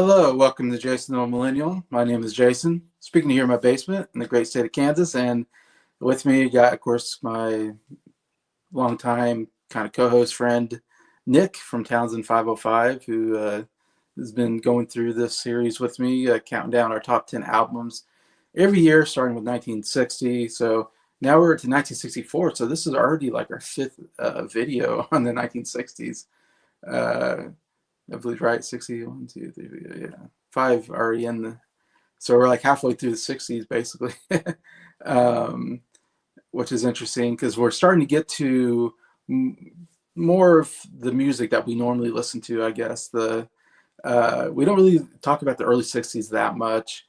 Hello, welcome to Jason the Old Millennial. My name is Jason, speaking to you here in my basement in the great state of Kansas. And with me, you got, of course, my longtime kind of co-host friend, Nick from Townsend 505, who has been going through this series with me, counting down our top 10 albums every year, starting with 1960. So now we're to 1964. So this is already like our fifth video on the 1960s. I believe, right? 60, 1, 2, 3, yeah, 5 already in the, so we're like halfway through the 60s basically. um, which is interesting because we're starting to get to more of the music that we normally listen to, I guess. We don't really talk about the early 60s that much.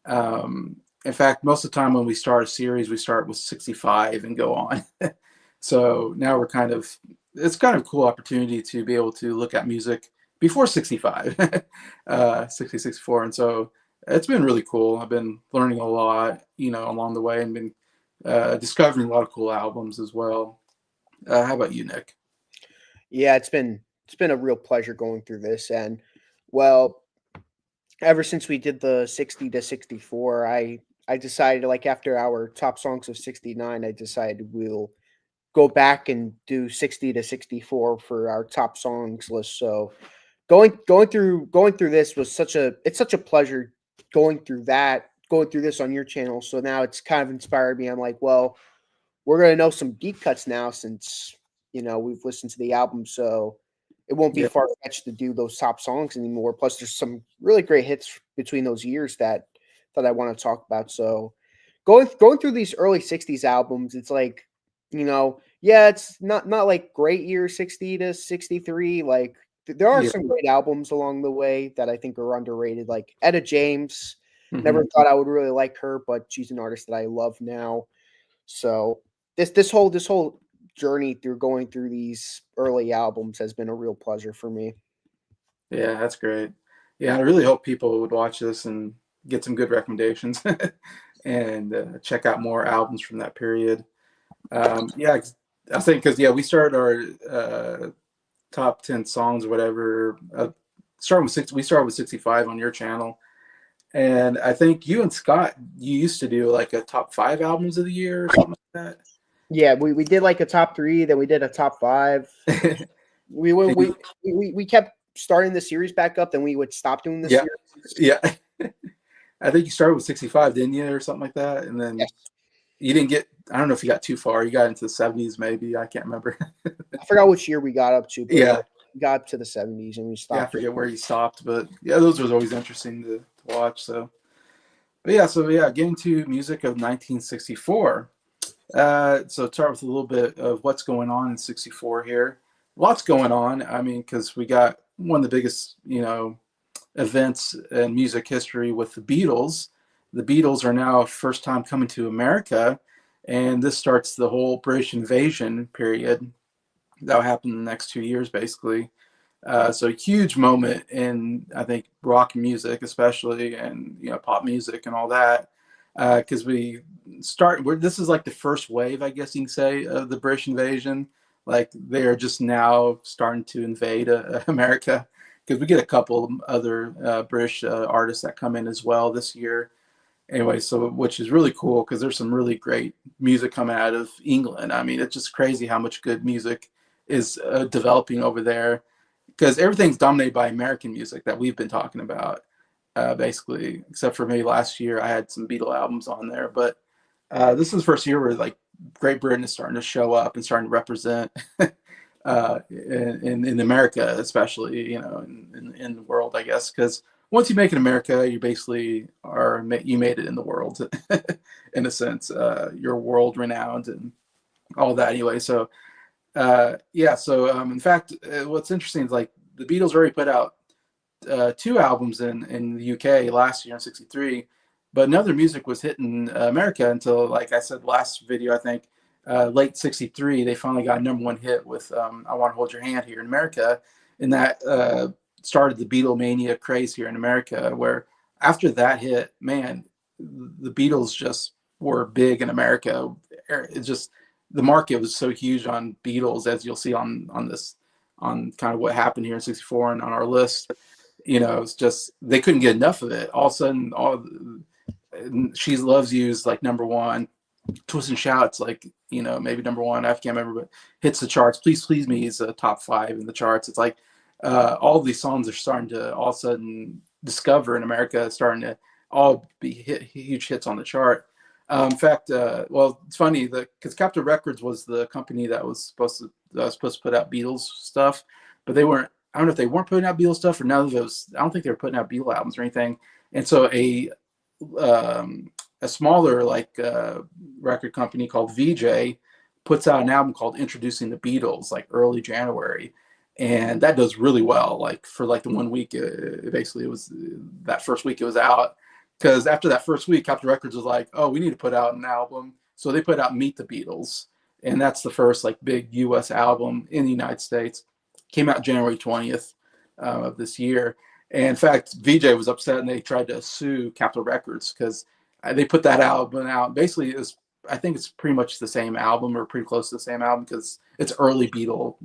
In fact, most of the time when we start a series, we start with 65 and go on. So now it's kind of a cool opportunity to be able to look at music before 65, 60, 64. And so it's been really cool. I've been learning a lot, along the way, and been discovering a lot of cool albums as well. How about you, Nick? Yeah, it's been a real pleasure going through this, and well, ever since we did the 60 to 64, I decided, like, after our top songs of 69, I decided we'll go back and do 60 to 64 for our top songs list. So going through this was such a pleasure going through this on your channel. So now it's kind of inspired me. I'm like, well, we're gonna know some deep cuts now since we've listened to the album, so it won't be Yeah, far fetched to do those top songs anymore. Plus, there's some really great hits between those years that I want to talk about. So going through these early '60s albums, it's like, yeah, it's not like great year 60 to 63. Like, there are yeah. some great albums along the way that I think are underrated. Like Etta James, Hmm. never thought I would really like her, but she's an artist that I love now. So this whole journey through going through these early albums has been a real pleasure for me. Yeah, that's great. Yeah, I really hope people would watch this and get some good recommendations and check out more albums from that period. Yeah, I think because, yeah, we started our top 10 songs or whatever. We started with 65 on your channel. And I think you and Scott, you used to do like a top 5 albums of the year or something like Yeah, we did like a top three, then we did a top five. that. We went And you- we kept starting the series back up, then we would stop doing the yeah, series. yeah. I think you started with 65, didn't you, or something like that? And then Yes, you didn't get, I don't know if you got too far. You got into the 70s, maybe. I can't remember. I forgot which year we got up to, but yeah, Yeah. we got up to the '70s and we Yeah, I stopped it. forget where you stopped, but yeah, those was always interesting to watch. So, getting to music of 1964. So start with a little bit of what's going on in 64 here. Lots going on. I mean, because we got one of the biggest, events in music history with the Beatles. The Beatles are now first time coming to America, and this starts the whole British invasion period that will happen in the next 2 years, basically. So a huge moment in, I think, rock music, especially, and pop music and all that, because this is like the first wave, I guess you can say, of the British invasion. Like they are just now starting to invade America, because we get a couple other British artists that come in as well this year. Anyway, so which is really cool because there's some really great music coming out of England. I mean, it's just crazy how much good music is developing over there, because everything's dominated by American music that we've been talking about, basically, except for maybe last year I had some Beatle albums on there. But this is the first year where like Great Britain is starting to show up and starting to represent in America, especially, in the world, I guess, because once you make it in America, you basically you made it in the world, in a sense. You're world renowned and all that anyway. So yeah, so in fact, what's interesting is like the Beatles already put out 2 albums in the UK last year in '63, but none of their music was hitting America until, like I said last video, I think late '63 they finally got a #1 hit with "I Want to Hold Your Hand" here in America, and that started the Beatlemania craze here in America. Where after that hit, man, the Beatles just were big in America. It just the market was so huge on Beatles, as you'll see on this, on kind of what happened here in '64 and on our list. It's just they couldn't get enough of it. All of a sudden, She Loves You is like number one. Twist and Shout's like, maybe number one. I can't remember, but hits the charts. Please Please Me is a top 5 in the charts. It's like all of these songs are starting to all of a sudden discover in America, starting to all be huge hits on the chart. In fact, it's funny because Capitol Records was the company that was supposed to put out Beatles stuff, but they weren't. I don't know if they weren't putting out Beatles stuff or none of those. I don't think they were putting out Beatles albums or anything. And so a smaller record company called VJ puts out an album called Introducing the Beatles like early January, and that does really well. Like for like the 1 week, it was that first week it was out. Because after that first week, Capitol Records was like, "Oh, we need to put out an album," so they put out Meet the Beatles, and that's the first like big U.S. album in the United States. Came out January 20th of this year. And in fact, VJ was upset and they tried to sue Capitol Records because they put that album out. Basically, I think it's pretty much the same album or pretty close to the same album because it's early Beatle,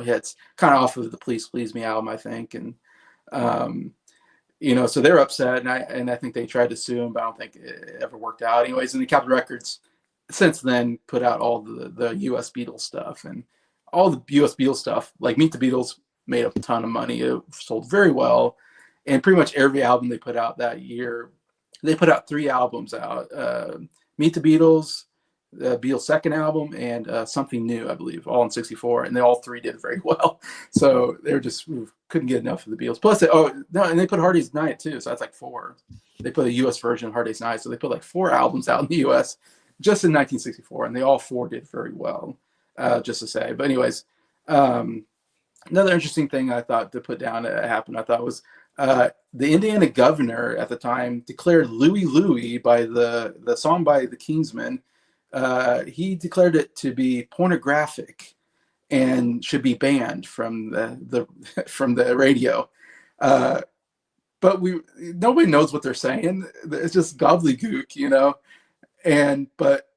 hits, kind of off of the Please Please Me album, I think. And so they're upset, and I think they tried to sue him, but I don't think it ever worked out. Anyways, and the Capitol Records since then put out all the U.S. Beatles stuff, and all the U.S. Beatles stuff, like Meet the Beatles, made a ton of money. It sold very well, and pretty much every album they put out that year, they put out 3 albums out: Meet the Beatles, the Beatles' second album, and Something New, I believe, all in '64, and they all 3 did very well. So they were just couldn't get enough of the Beatles. Plus, and they put Hard Day's Night too, so that's like 4. They put a U.S. version of Hard Day's Night, so they put like 4 albums out in the U.S. just in 1964, and they all 4 did very well. Just to say, but anyways, another interesting thing I thought to put down that happened, I thought was the Indiana governor at the time declared Louie Louie by the song by the Kingsmen. He declared it to be pornographic and should be banned from the from the radio. But nobody knows what they're saying. It's just gobbledygook, but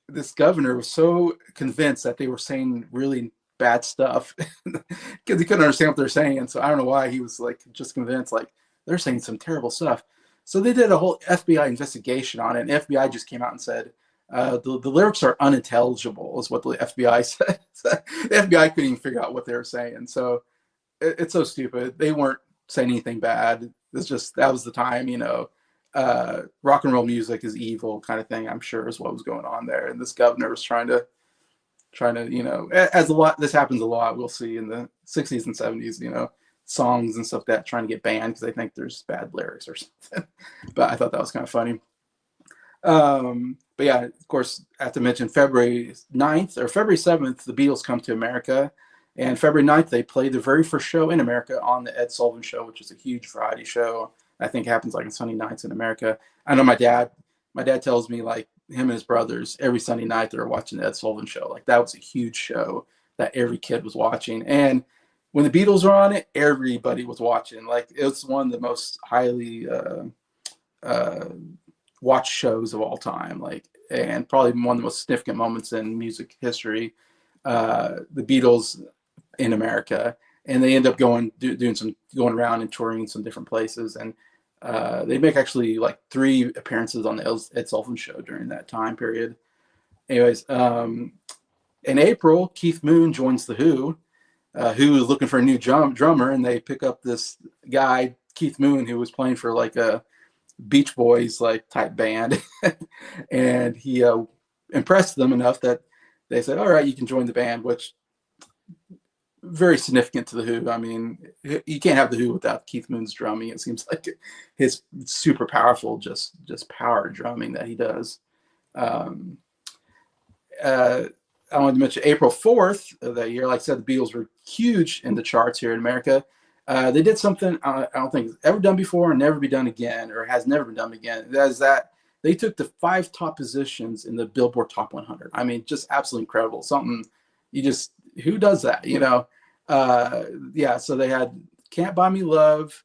this governor was so convinced that they were saying really bad stuff because he couldn't understand what they're saying. So I don't know why he was like just convinced like they're saying some terrible stuff. So they did a whole FBI investigation on it, and FBI just came out and said the lyrics are unintelligible, is what the FBI said. The FBI couldn't even figure out what they were saying. So it's so stupid. They weren't saying anything bad. It's just that was the time, rock and roll music is evil kind of thing, I'm sure is what was going on there. And this governor was trying to, as a lot, this happens a lot. We'll see in the 60s and 70s, songs and stuff that trying to get banned because they think there's bad lyrics or something. But I thought that was kind of funny. But yeah, of course, I have to mention February 9th or February 7th, the Beatles come to America. And February 9th, they played their very first show in America on the Ed Sullivan Show, which is a huge variety show. I think happens like on Sunday nights in America. I know my dad tells me like him and his brothers every Sunday night they were watching the Ed Sullivan Show. Like that was a huge show that every kid was watching. And when the Beatles were on it, everybody was watching. Like it was one of the most highly watched shows of all time. Like, and probably one of the most significant moments in music history. The Beatles in America. And they end up going around and touring in some different places, and they make actually like 3 appearances on the Ed Sullivan Show during that time period. Anyways, in April, Keith Moon joins the Who. Who is looking for a new drummer, and they pick up this guy Keith Moon who was playing for like a Beach Boys like type band, and he impressed them enough that they said, "All right, you can join the band," which very significant to the Who. I mean, you can't have the Who without Keith Moon's drumming. It seems like his super powerful, just power drumming that he does. I wanted to mention April 4th of that year. Like I said, the Beatles were huge in the charts here in America. They did something I don't think it's ever done before and never be done again, or has never been done again. That is that they took the 5 top positions in the Billboard Top 100. I mean, just absolutely incredible. Something who does that, yeah, so they had Can't Buy Me Love,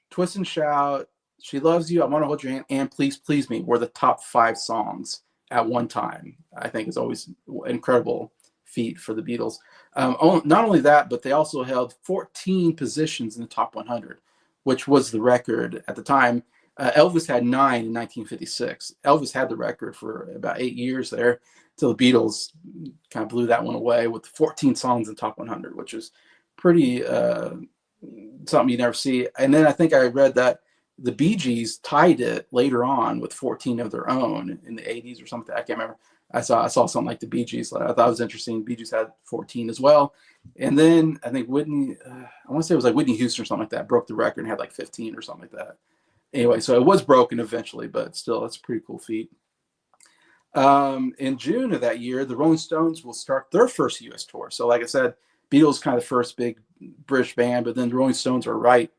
Twist and Shout, She Loves You, I Want to Hold Your Hand, and Please Please Me were the top 5 songs at one time. I think it's always an incredible feat for the Beatles. Not only that, but they also held 14 positions in the top 100, which was the record at the time. Elvis had 9 in 1956. Elvis had the record for about 8 years there, till the Beatles kind of blew that one away with 14 songs in top 100, which is pretty something you never see. And then I think I read that the Bee Gees tied it later on with 14 of their own in the 80s or something. I can't remember. I saw something like the Bee Gees. I thought it was interesting. Bee Gees had 14 as well. And then I think Whitney, I want to say it was like Whitney Houston or something like that, broke the record and had like 15 or something like that. Anyway, so it was broken eventually, but still, that's a pretty cool feat. In June of that year, the Rolling Stones will start their first U.S. tour. So, like I said, Beatles kind of the first big British band, but then the Rolling Stones are right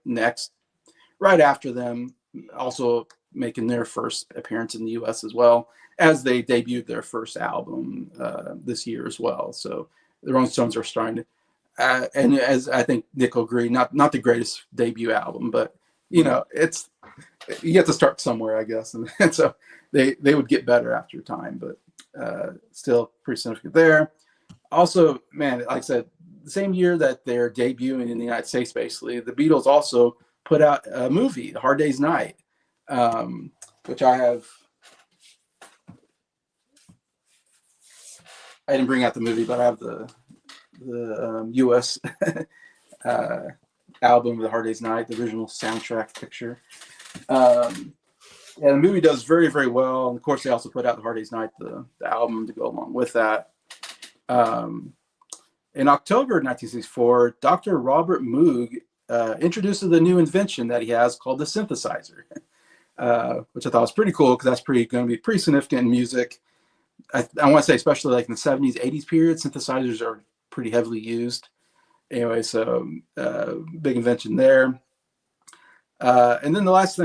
after them, also making their first appearance in the U.S. as well, as they debuted their first album this year as well. So the Rolling Stones are starting to, and as I think Nick will agree, not the greatest debut album, but it's, you get to start somewhere, I guess, and so they would get better after time, but still pretty significant there. Also, man, like I said, the same year that they're debuting in the United States, basically, the Beatles also put out a movie, A Hard Day's Night, which I didn't bring out the movie, but I have the U.S. album of The Hard Day's Night, the original soundtrack picture. Yeah, the movie does very, very well. And of course, they also put out The Hard Day's Night, the album to go along with that. In October 1964, Dr. Robert Moog introduces the new invention that he has called the synthesizer, which I thought was pretty cool because that's going to be pretty significant in music. I want to say, especially like in the 70s, 80s period, synthesizers are pretty heavily used. Anyway, so big invention there. And then the last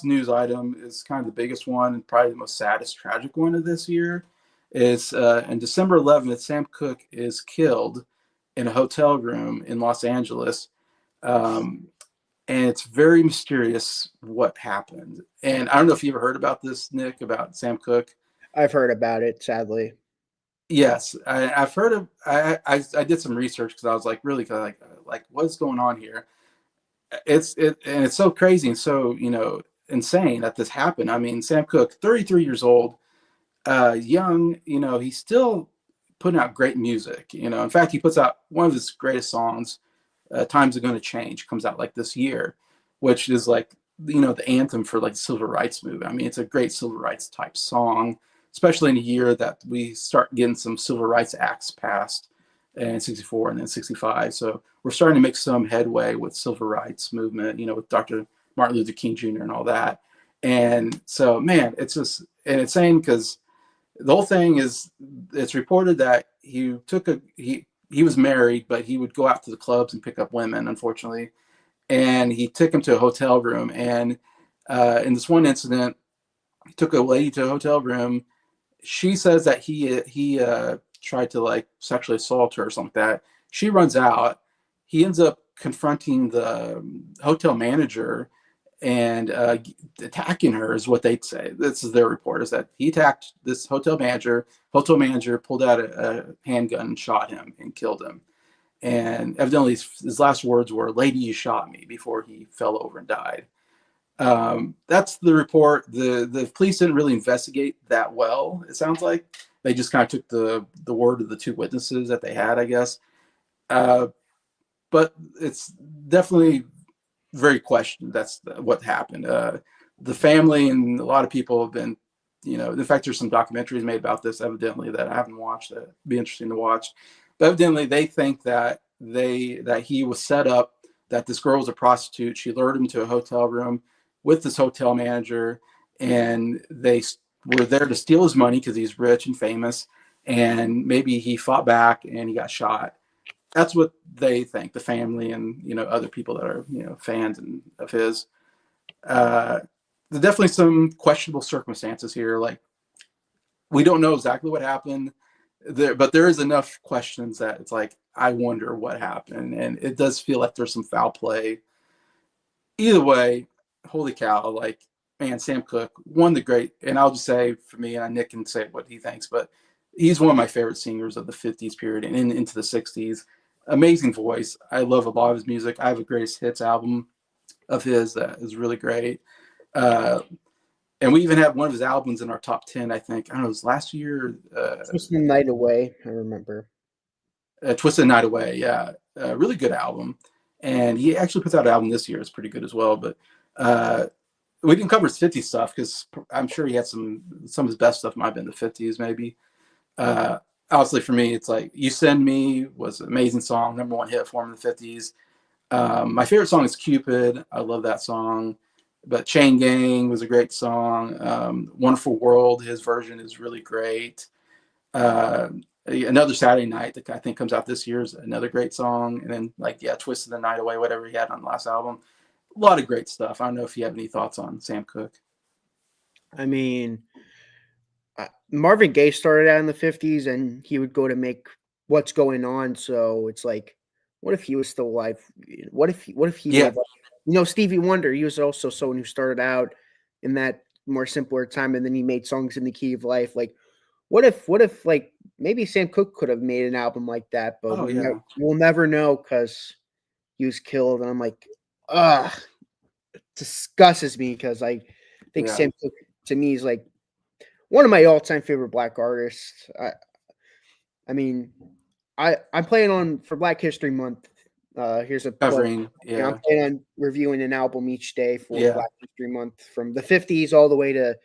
news item is kind of the biggest one and probably the most saddest, tragic one of this year is on December 11th, Sam Cooke is killed in a hotel room in Los Angeles. And it's very mysterious what happened. And I don't know if you ever heard about this, Nick, about Sam Cooke. I've heard about it, sadly. Yes, I've heard of. I did some research because I was like really kind of like what's going on here. And it's so crazy and so insane that this happened. I mean, Sam Cooke, 33 years old, young. He's still putting out great music. In fact, he puts out one of his greatest songs, "Times Are Gonna Change," comes out like this year, which is like the anthem for like the civil rights movement. I mean, it's a great civil rights type song, especially in a year that we start getting some civil rights acts passed in 64 and then 65. So we're starting to make some headway with civil rights movement, with Dr. Martin Luther King Jr. and all that. And so, man, it's just, and it's insane because the whole thing is, it's reported that he was married, but he would go out to the clubs and pick up women, unfortunately. And he took him to a hotel room. And in this one incident, he took a lady to a hotel room. She says that he tried to like sexually assault her or something like that. She runs out. He ends up confronting the hotel manager and attacking her is what they'd say. This is their report, is that he attacked this hotel manager. Hotel manager pulled out a handgun and shot him and killed him. And evidently his last words were, "Lady, you shot me," before he fell over and died. That's the report. The police didn't really investigate that well, it sounds like. They just kind of took the word of the two witnesses that they had, I guess. But it's definitely very questioned. That's what happened. The family and a lot of people have been, in fact, there's some documentaries made about this, evidently, that I haven't watched. That'd be interesting to watch. But evidently, they think that he was set up, that this girl was a prostitute. She lured him to a hotel room with this hotel manager, and they were there to steal his money because he's rich and famous, and maybe he fought back and he got shot. That's what they think, the family and other people that are fans of his. There's definitely some questionable circumstances here. Like, we don't know exactly what happened there, but there is enough questions that it's like, I wonder what happened, and it does feel like there's some foul play. Either way, holy cow! Like, man, Sam Cooke, one of the great, and I'll just say for me, and Nick can say what he thinks, but he's one of my favorite singers of the 50s period and into the 60s. Amazing voice. I love a lot of his music. I have a greatest hits album of his that is really great. Uh, and we even had one of his albums in our top 10, I think. I don't know, it was last year. Just the night away, I remember. Twisted Night Away, yeah. Really good album. And he actually puts out an album this year. It's pretty good as well. But we didn't cover his 50s stuff because I'm sure he had some of his best stuff might have been the 50s, maybe. Obviously, for me, it's like You Send Me was an amazing song, number one hit for him in the 50s. My favorite song is Cupid. I love that song. But Chain Gang was a great song. Wonderful World, his version is really great. Another Saturday Night that I think comes out this year is another great song. And then Twisted the Night Away, whatever he had on the last album. A lot of great stuff. I don't know if you have any thoughts on Sam Cooke. I mean, Marvin Gaye started out in the 50s and he would go to make What's Going On. So it's like, what if he was still alive? What if he Yeah. made, Stevie Wonder, he was also someone who started out in that more simpler time and then he made songs in the key of life. Like, what if like maybe Sam Cooke could have made an album like that, but we'll never know because he was killed. And I'm like, it disgusts me because I think Sam Cooke to me is like one of my all-time favorite Black artists. I mean, I'm planning on for Black History Month. Here's a covering. I'm planning on reviewing an album each day for Black History Month from the 50s all the way to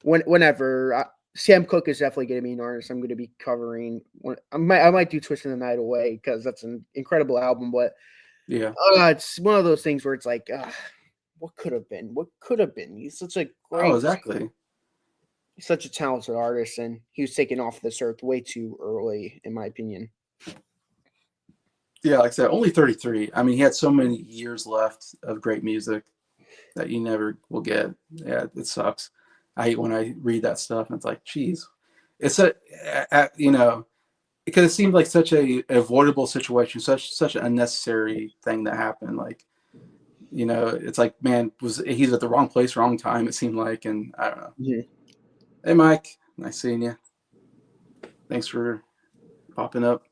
whenever. Sam Cooke is definitely going to be an artist I'm going to be covering. I might do Twisting the Night Away because that's an incredible album, but it's one of those things where it's like, what could have been? What could have been? He's such a great. Oh, exactly. He's such a talented artist, and he was taken off this earth way too early, in my opinion. Yeah, like I said, only 33. I mean, he had so many years left of great music that you never will get. Yeah, it sucks. I hate when I read that stuff, and it's like, geez. It's because it seemed like such a avoidable situation, such an unnecessary thing that happened. Like, it's like, man, he's at the wrong place, wrong time, it seemed like, and I don't know. Yeah. Hey, Mike, nice seeing you. Thanks for popping up.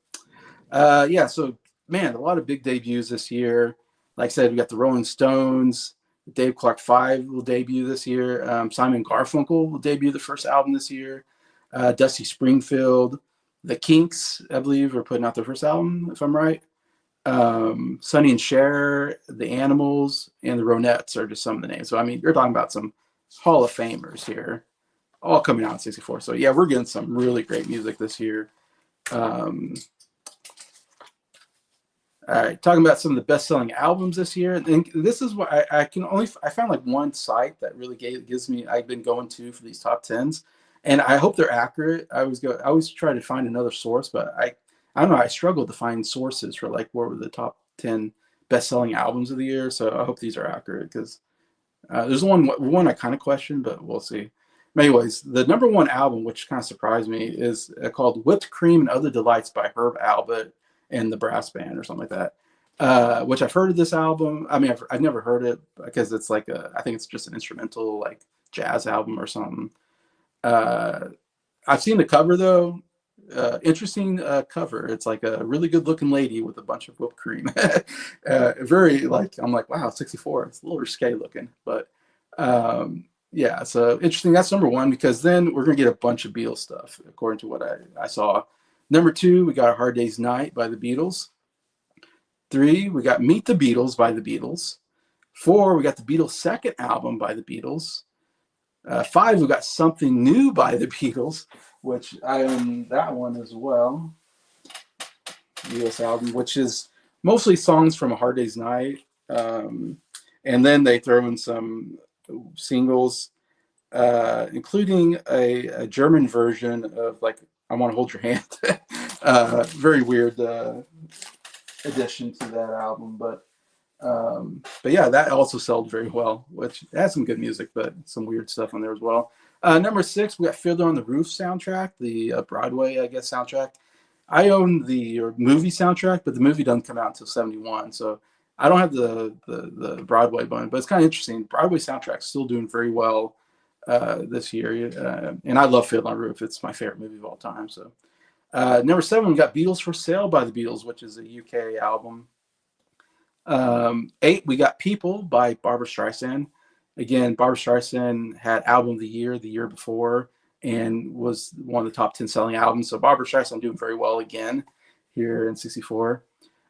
So, man, a lot of big debuts this year. Like I said, we got the Rolling Stones. Dave Clark 5 will debut this year. Simon Garfunkel will debut the first album this year. Dusty Springfield. The Kinks, I believe, are putting out their first album, if I'm right. Sonny and Cher, The Animals, and the Ronettes are just some of the names. So, I mean, you're talking about some Hall of Famers here, all coming out in 64. So, yeah, we're getting some really great music this year. All right, talking about some of the best-selling albums this year. And this is what I found like one site that really gives me, I've been going to for these top 10s, and I hope they're accurate. I always try to find another source, but I don't know, I struggled to find sources for like what were the top 10 best-selling albums of the year. So I hope these are accurate because there's one I kind of question, but we'll see. But anyways, the number one album, which kind of surprised me, is called Whipped Cream and Other Delights by Herb Alpert and the Brass Band or something like that, which I've heard of this album. I mean, I've never heard it because it's like I think it's just an instrumental like jazz album or something. I've seen the cover though. Interesting cover. It's like a really good looking lady with a bunch of whipped cream. Very like, I'm like, wow, 64. It's a little risque looking, but yeah, so interesting. That's number one, because then we're gonna get a bunch of Beatles stuff according to what I saw. Number 2, we got A Hard Day's Night by the Beatles. 3, we got Meet the Beatles by the Beatles. 4, we got the Beatles' second album by the Beatles. 5, we got Something New by the Beatles, which I own that one as well. Beatles album, which is mostly songs from A Hard Day's Night. And then they throw in some singles, including a German version of like I Want to Hold Your Hand. Very weird addition to that album, but yeah, that also sold very well, which has some good music, but some weird stuff on there as well. Number 6, we got Fiddler on the Roof soundtrack, the Broadway, I guess, soundtrack. I own the movie soundtrack, but the movie doesn't come out until 71, so I don't have the Broadway one, but it's kind of interesting. Broadway soundtrack's still doing very well this year, and I love Fiddler on the Roof. It's my favorite movie of all time. So number 7, we got Beatles for Sale by the Beatles, which is a UK album. 8, we got People by Barbara Streisand. Again, Barbara Streisand had Album of the year before, and was one of the top 10 selling albums. So Barbara Streisand doing very well again here in 64.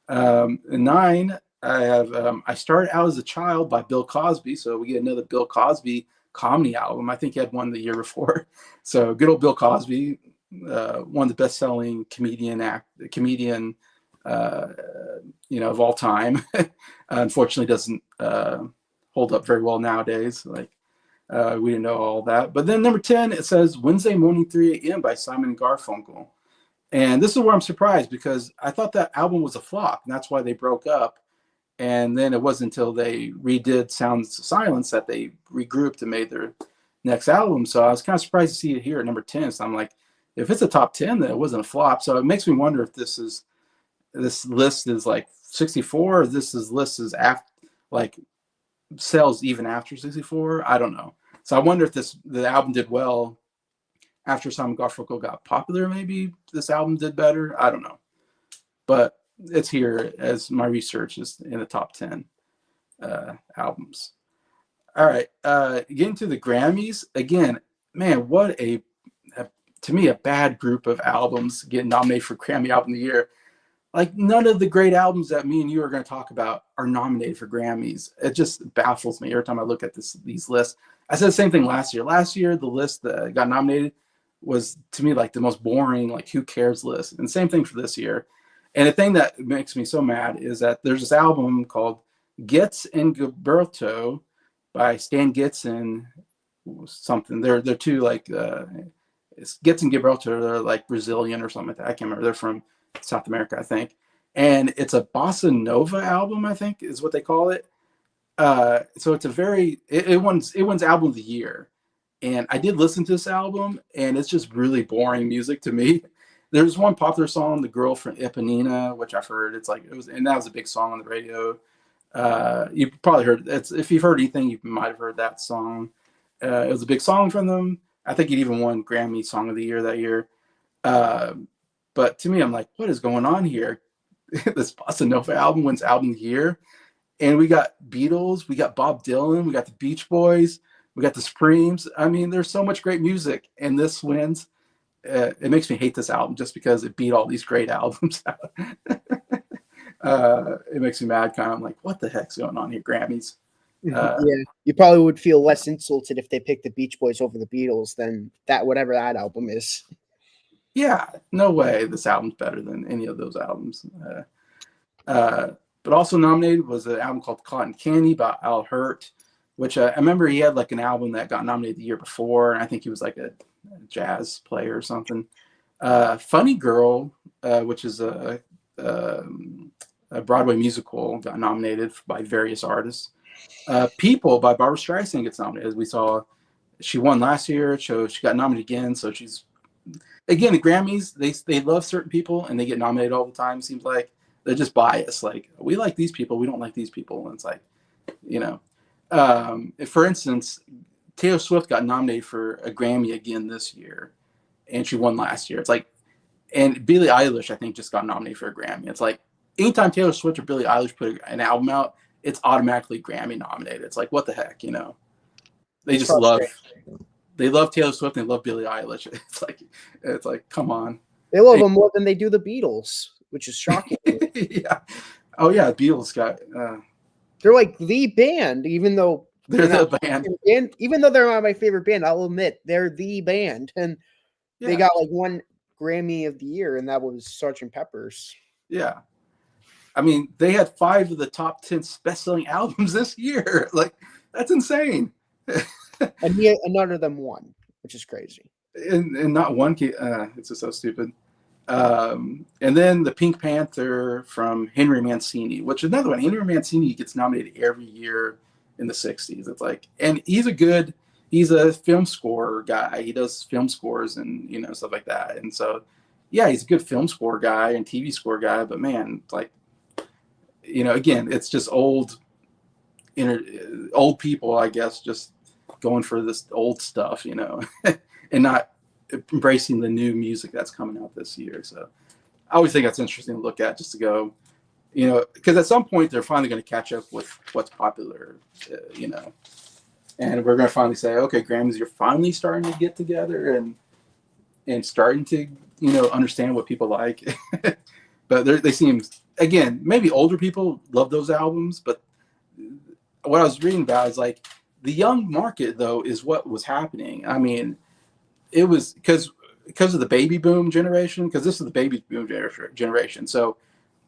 And 9, I have I Started Out as a Child by Bill Cosby. So we get another Bill Cosby comedy album. I think he had one the year before. So good old Bill Cosby, one of the best-selling comedian of all time. Unfortunately doesn't hold up very well nowadays. Like we didn't know all that. But then number 10, it says Wednesday Morning 3 a.m. by Simon and Garfunkel. And this is where I'm surprised, because I thought that album was a flop, and that's why they broke up. And then it wasn't until they redid Sounds of Silence that they regrouped and made their next album. So I was kind of surprised to see it here at number 10. So I'm like, if it's a top 10, then it wasn't a flop. So it makes me wonder if this list is like 64, or list is after, like, sells even after 64. I don't know. So I wonder if the album did well after Simon Garfunkel got popular. Maybe this album did better. I don't know. But it's here as my research is in the top 10 albums. All right. Getting to the Grammys again, man, what to me, a bad group of albums getting nominated for Grammy Album of the Year. Like, none of the great albums that me and you are going to talk about are nominated for Grammys. It just baffles me every time I look at these lists. I said the same thing last year. Last year, the list that got nominated was, to me, like the most boring, like, who cares list. And same thing for this year. And the thing that makes me so mad is that there's this album called Getz and Gilberto by Stan Getz and something. They're two, like, it's Getz and Gilberto. They're like Brazilian or something like that. I can't remember. They're from South America, I think. And it's a bossa nova album, I think is what they call it. So it's it wins album of the year. And I did listen to this album, and it's just really boring music to me. There's one popular song, "The Girl from Ipanema," which I've heard. And that was a big song on the radio. You probably heard it. If you've heard anything, you might have heard that song. It was a big song from them. I think it even won Grammy Song of the Year that year. But to me, I'm like, what is going on here? This bossa nova album wins album of the year, and we got Beatles, we got Bob Dylan, we got the Beach Boys, we got the Supremes. I mean, there's so much great music, and this wins. It makes me hate this album just because it beat all these great albums out. It makes me mad, kind of. I'm like, what the heck's going on here, Grammys? Yeah, you probably would feel less insulted if they picked the Beach Boys over the Beatles than that, whatever that album is. Yeah, no way this album's better than any of those albums. But also nominated was an album called Cotton Candy by Al Hirt, which I remember he had like an album that got nominated the year before, and I think he was like a jazz player or something. Funny Girl, which is a Broadway musical, got nominated by various artists. People by Barbara Streisand gets nominated. As we saw, she won last year, so she got nominated again. So she's, again, the Grammys, they love certain people and they get nominated all the time. Seems like they're just biased. Like, we like these people, we don't like these people. And it's like, for instance, Taylor Swift got nominated for a Grammy again this year, and she won last year. It's like, and Billie Eilish, I think, just got nominated for a Grammy. It's like, anytime Taylor Swift or Billie Eilish put an album out, it's automatically Grammy nominated. It's like, what the heck, They just they love Taylor Swift and they love Billie Eilish. It's like, come on. They love them more than they do the Beatles, which is shocking. Yeah. Oh yeah, Beatles got. They're like the band, even though they're the band. Even though they're not my favorite band, I'll admit they're the band, and they got like one Grammy of the year, and that was Sgt. Pepper's. Yeah. I mean, they had 5 of the top 10 best-selling albums this year. Like, that's insane. And none of them won, which is crazy. And not one. It's just so stupid. And then the Pink Panther from Henry Mancini, which is another one. Henry Mancini gets nominated every year in the 60s. It's like, and he's a film score guy. He does film scores and, stuff like that. And so, yeah, he's a good film score guy and TV score guy, but man, like, again, it's just old people, I guess, just going for this old stuff, and not embracing the new music that's coming out this year. So I always think that's interesting to look at, just to go, because at some point they're finally going to catch up with what's popular, you know, and we're going to finally say, okay, Grammys, you're finally starting to get together and starting to, understand what people like. But they seem, again, maybe older people love those albums, but what I was reading about is like the young market though is what was happening. I mean, it was because of the baby boom generation, because this is the baby boom generation. So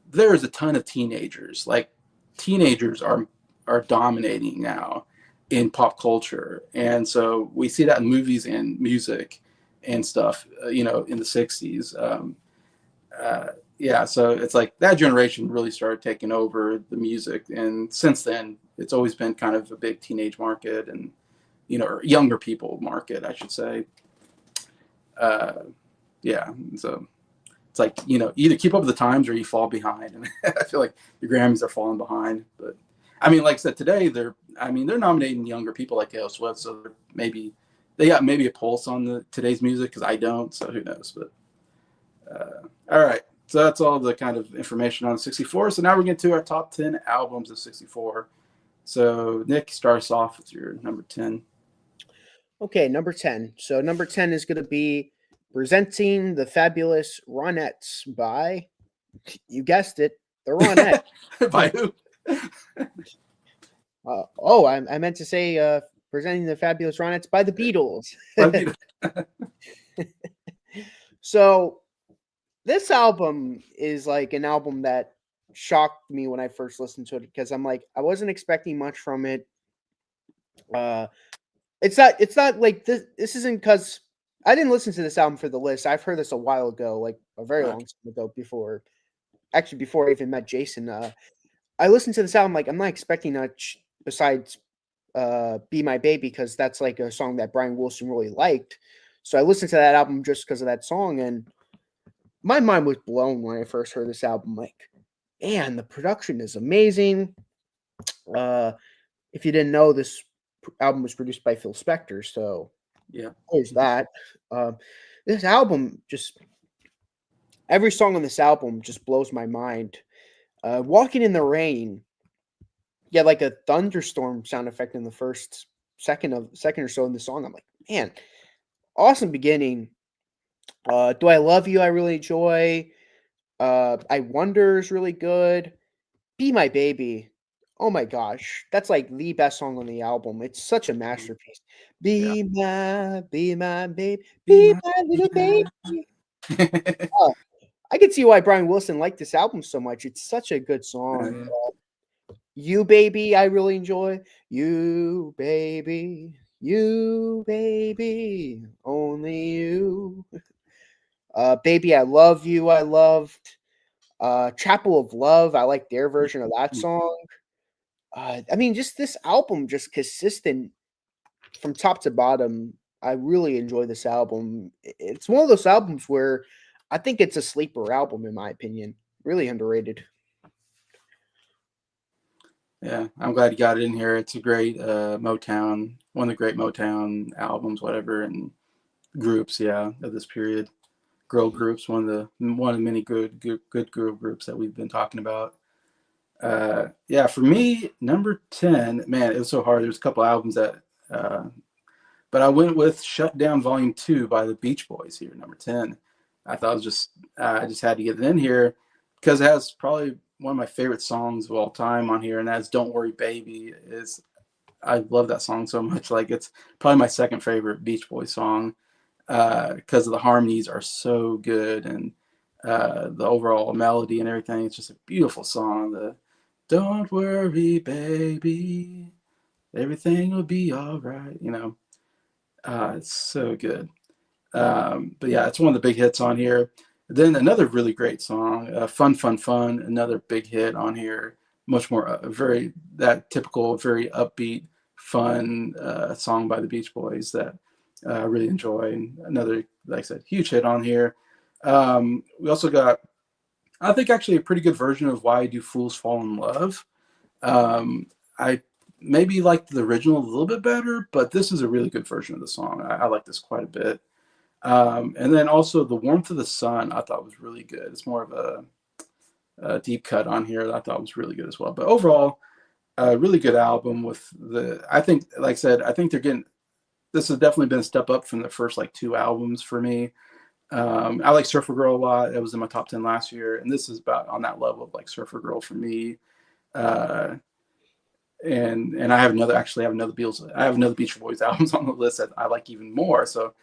there's a ton of teenagers. Like teenagers are dominating now in pop culture, and so we see that in movies and music and stuff. In the '60s. Yeah, so it's like that generation really started taking over the music, and since then, it's always been kind of a big teenage market and or younger people market, I should say. Uh, yeah, so it's like either keep up with the times or you fall behind, and I feel like the Grammys are falling behind. But I mean, like I said today, they're nominating younger people like Taylor Swift, so maybe they got maybe a pulse on the today's music because I don't, so who knows? But all right, so that's all the kind of information on 64. So now we're getting to our top 10 albums of 64. So Nick, start us off with your number 10. Okay, number 10. So number 10 is going to be Presenting the Fabulous Ronettes by, you guessed it, the Ronettes. By who? I meant to say Presenting the Fabulous Ronettes by the Beatles. So this album is like an album that shocked me when I first listened to it because I'm like, I wasn't expecting much from it. It's not like this isn't because I didn't listen to this album for the list. I've heard this a while ago, like a very long time ago, before I even met Jason. I listened to this album like I'm not expecting much besides Be My Baby, because that's like a song that Brian Wilson really liked. So I listened to that album just because of that song, and my mind was blown when I first heard this album. Like, man, the production is amazing. If you didn't know, this album was produced by Phil Spector, so yeah, there's that. This album, just every song on this album just blows my mind. Walking in the Rain, yeah, like a thunderstorm sound effect in the first second or so in the song. I'm like, man, awesome beginning. Do I Love You? I really enjoy. I Wonder is really good. Be My Baby. Oh my gosh, that's like the best song on the album. It's such a masterpiece. yeah. Be my baby, Be be my my little baby. Oh, I can see why Brian Wilson liked this album so much. It's such a good song. You Baby, I really enjoy. You Baby, only you. Baby, I Love You, I loved. Chapel of Love, I like their version of that song. I mean, just this album, just consistent from top to bottom. I really enjoy this album. It's one of those albums where I think it's a sleeper album, in my opinion. Really underrated. Yeah, I'm glad you got it in here. It's a great Motown, one of the great Motown albums, whatever, and groups. Yeah, of this period, girl groups. One of the many good girl groups that we've been talking about. Yeah, for me, number 10. Man, it was so hard. There's a couple albums that, but I went with "Shut Down Volume 2" by the Beach Boys here, number 10. I thought it was I just had to get it in here because it has probably one of my favorite songs of all time on here, and that's "Don't Worry, Baby." I love that song so much. Like it's probably my second favorite Beach Boys song because the harmonies are so good and the overall melody and everything. It's just a beautiful song. The "Don't worry, baby, everything will be all right." It's so good. But yeah, it's one of the big hits on here. Then another really great song, "Fun, Fun, Fun," another big hit on here. Much more very that typical, very upbeat, fun song by the Beach Boys that I really enjoy. And another, like I said, huge hit on here. We also got, I think, actually a pretty good version of "Why Do Fools Fall in Love." I maybe liked the original a little bit better, but this is a really good version of the song. I like this quite a bit. And then also "The Warmth of the Sun" I thought was really good. It's more of deep cut on here that I thought was really good as well. But overall, a really good album with I think, like I said, I think this has definitely been a step up from the first like two albums for me. I like Surfer Girl a lot. It was in my top 10 last year. And this is about on that level of like Surfer Girl for me. Uh, and I have another, actually I have another Beach Boys albums on the list that I like even more. So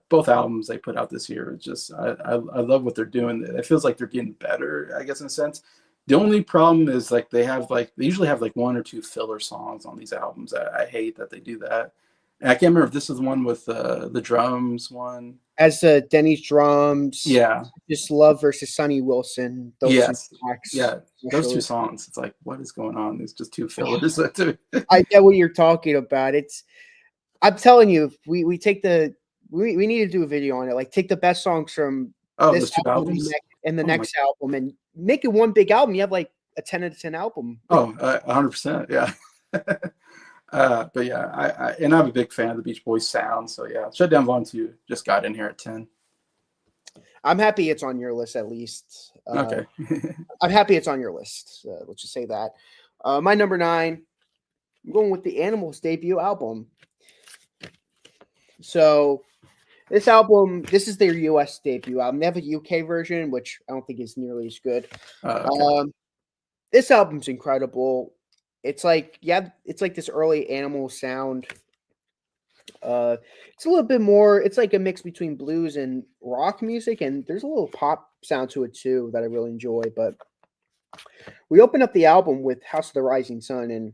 both albums they put out this year, just I love what they're doing. It feels like they're getting better, I guess, in a sense. The only problem is like they usually have like one or two filler songs on these albums. I hate that they do that. And I can't remember if this is the one with the drums one. As Denny's drums, Yeah. Just Love versus Sonny Wilson. Those two Yes. tracks. Yeah. Those two Actually, songs. It's like, what is going on? It's just two fillers. I get what you're talking about. I'm telling you, if we take we need to do a video on it. Like, take the best songs from Those this two album albums. and the next album, and make it one big album. You have like a 10 out of 10 album. 100%. Yeah. But yeah, and I'm a big fan of the Beach Boys sound. So yeah, Shutdown Volume 2 just got in here at 10. I'm happy it's on your list at least. Okay. I'm happy it's on your list. Let's just say that. My number 9, I'm going with the Animals debut album. So this is their US debut album. They have a UK version, which I don't think is nearly as good. Okay. This album's incredible. It's like this early Animal sound. It's a little bit more, it's like a mix between blues and rock music, and there's a little pop sound to it too that I really enjoy. But we open up the album with House of the Rising Sun, and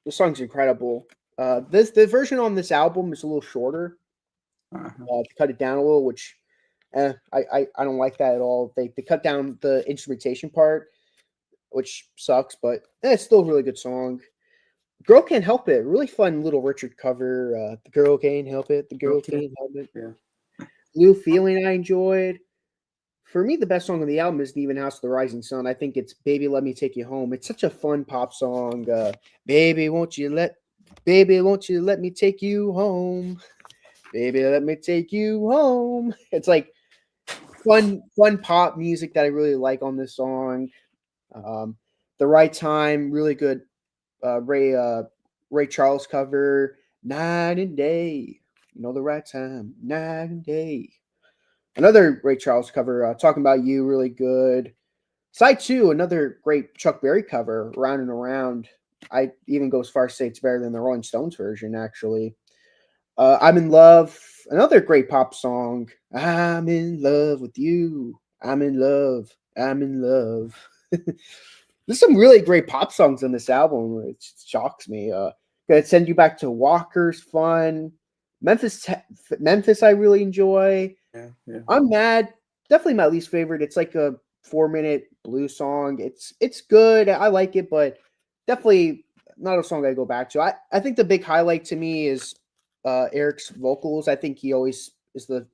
the song's incredible. The version on this album is a little shorter. To cut it down a little, which I don't like that at all. They cut down the instrumentation part, which sucks, but it's still a really good song. Girl Can't Help It, really fun Little Richard cover. The Girl Can't Help It, the Girl Can't Help It. Yeah. Blue Feeling I enjoyed. For me, the best song on the album isn't even House of the Rising Sun. I think it's Baby Let Me Take You Home. It's such a fun pop song. Baby, won't you let me take you home? Baby, let me take you home. It's like fun pop music that I really like on this song. The Right Time, really good Ray Charles cover. Night and Day, the right time. Night and Day. Another Ray Charles cover, Talking About You, really good. Side 2, another great Chuck Berry cover, Round and Around. I even go as far as to say it's better than the Rolling Stones version, actually. I'm in Love, another great pop song. I'm in love with you. I'm in love. I'm in love. There's some really great pop songs on this album, which shocks me. Gonna Send You Back to Walker's fun. Memphis, I really enjoy. Yeah. I'm Mad, definitely my least favorite. It's like a 4-minute blues song. It's good. I like it, but definitely not a song I go back to. I think the big highlight to me is Eric's vocals. I think he always is the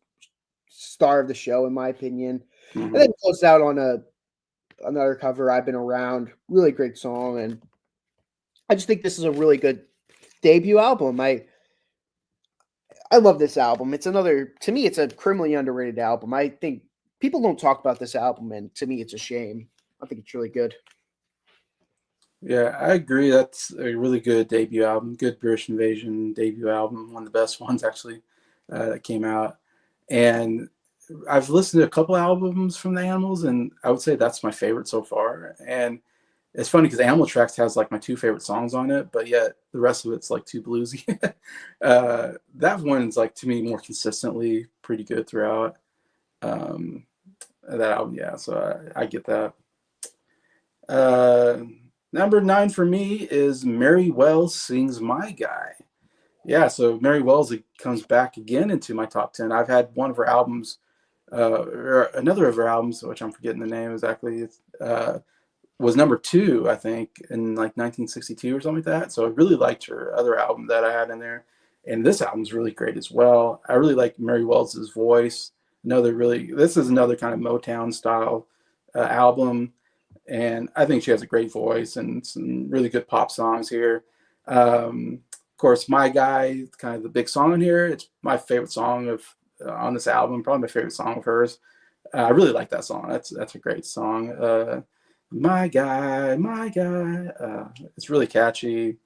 star of the show, in my opinion. Mm-hmm. And then closed out on another cover, I've Been Around. Really great song, and I just think this is a really good debut album. I love this album. To me, it's a criminally underrated album. I think people don't talk about this album, and to me, it's a shame. I think it's really good. Yeah, I agree. That's a really good debut album. Good British Invasion debut album. One of the best ones, actually, that came out. And I've listened to a couple albums from the Animals, and I would say that's my favorite so far. And it's funny because Animal Tracks has like my 2 favorite songs on it, but yet the rest of it's like too bluesy. That one's like, to me, more consistently pretty good throughout. That album, yeah. So I get that. Number 9 for me is Mary Wells Sings My Guy. Yeah, so Mary Wells comes back again into my top 10. I've had one of her albums, or another of her albums, which I'm forgetting the name exactly, was number 2, I think, in like 1962 or something like that. So I really liked her other album that I had in there. And this album's really great as well. I really like Mary Wells' voice. This is another kind of Motown style album. And I think she has a great voice and some really good pop songs here. Of course, My Guy, kind of the big song here. It's my favorite song on this album, probably my favorite song of hers. I really like that song. That's a great song. My guy, my guy. It's really catchy,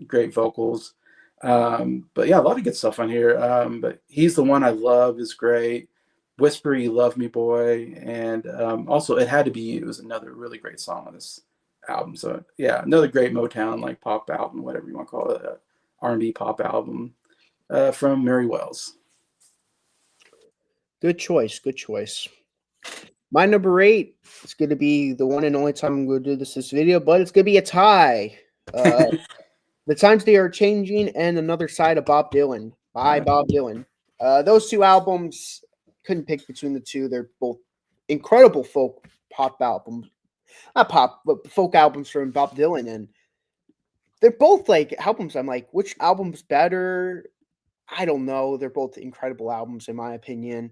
great vocals. But yeah, a lot of good stuff on here. But He's the One I Love is great. Whisper You Love Me Boy, and also It Had to Be You is another really great song on this album. So yeah, another great Motown like pop album, whatever you want to call it, R&B pop album from Mary Wells. Good choice. Good choice. My number 8 is going to be the one and only time I'm going to do this video, but it's going to be a tie. The Times They Are Changing and Another Side of Bob Dylan by Bob Dylan. Those two albums, couldn't pick between the two. They're both incredible folk pop albums. Not pop, but folk albums from Bob Dylan. And they're both like albums. I'm like, which album's better? I don't know. They're both incredible albums, in my opinion.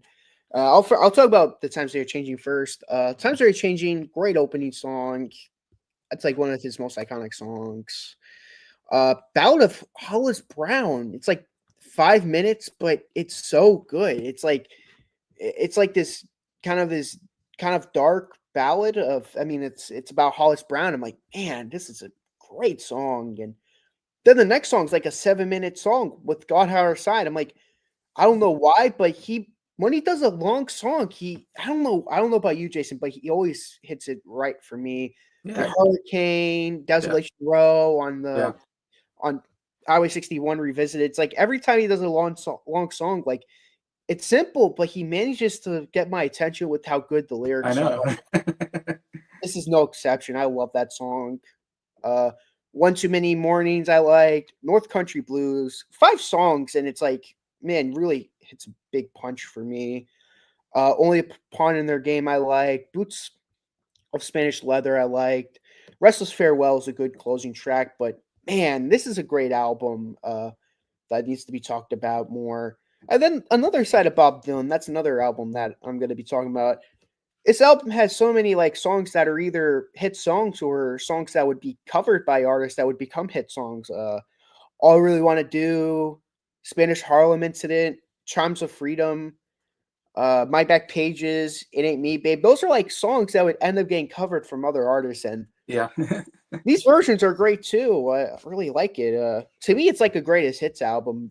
I'll talk about The Times They Are Changing first. Times They Are Changing, great opening song. That's like one of his most iconic songs. Ballad of Hollis Brown. It's like 5 minutes, but it's so good. It's like this kind of dark ballad of. I mean, it's about Hollis Brown. I'm like, man, this is a great song. And then the next song is like a 7-minute song with God on Our Side. I'm like, I don't know why, but when he does a long song, I don't know about you, Jason, but he always hits it right for me. Yeah, The Hurricane, Desolation Row on Highway 61 Revisited. It's like every time he does a long song, like it's simple, but he manages to get my attention with how good the I lyrics know. are. This is no exception. I love that song. One Too Many Mornings I liked. North Country Blues. 5 songs, and it's like, man, really hits a big punch for me. Only a Pawn in Their Game I liked. Boots of Spanish Leather I liked. Restless Farewell is a good closing track, but man, this is a great album that needs to be talked about more. And then Another Side of Bob Dylan, that's another album that I'm going to be talking about. This album has so many like songs that are either hit songs or songs that would be covered by artists that would become hit songs. All I Really Want to Do, Spanish Harlem Incident, Chimes of Freedom, My Back Pages, It Ain't Me, Babe. Those are like songs that would end up getting covered from other artists, and Yeah. these versions are great too. I really like it. To me, it's like a greatest hits album,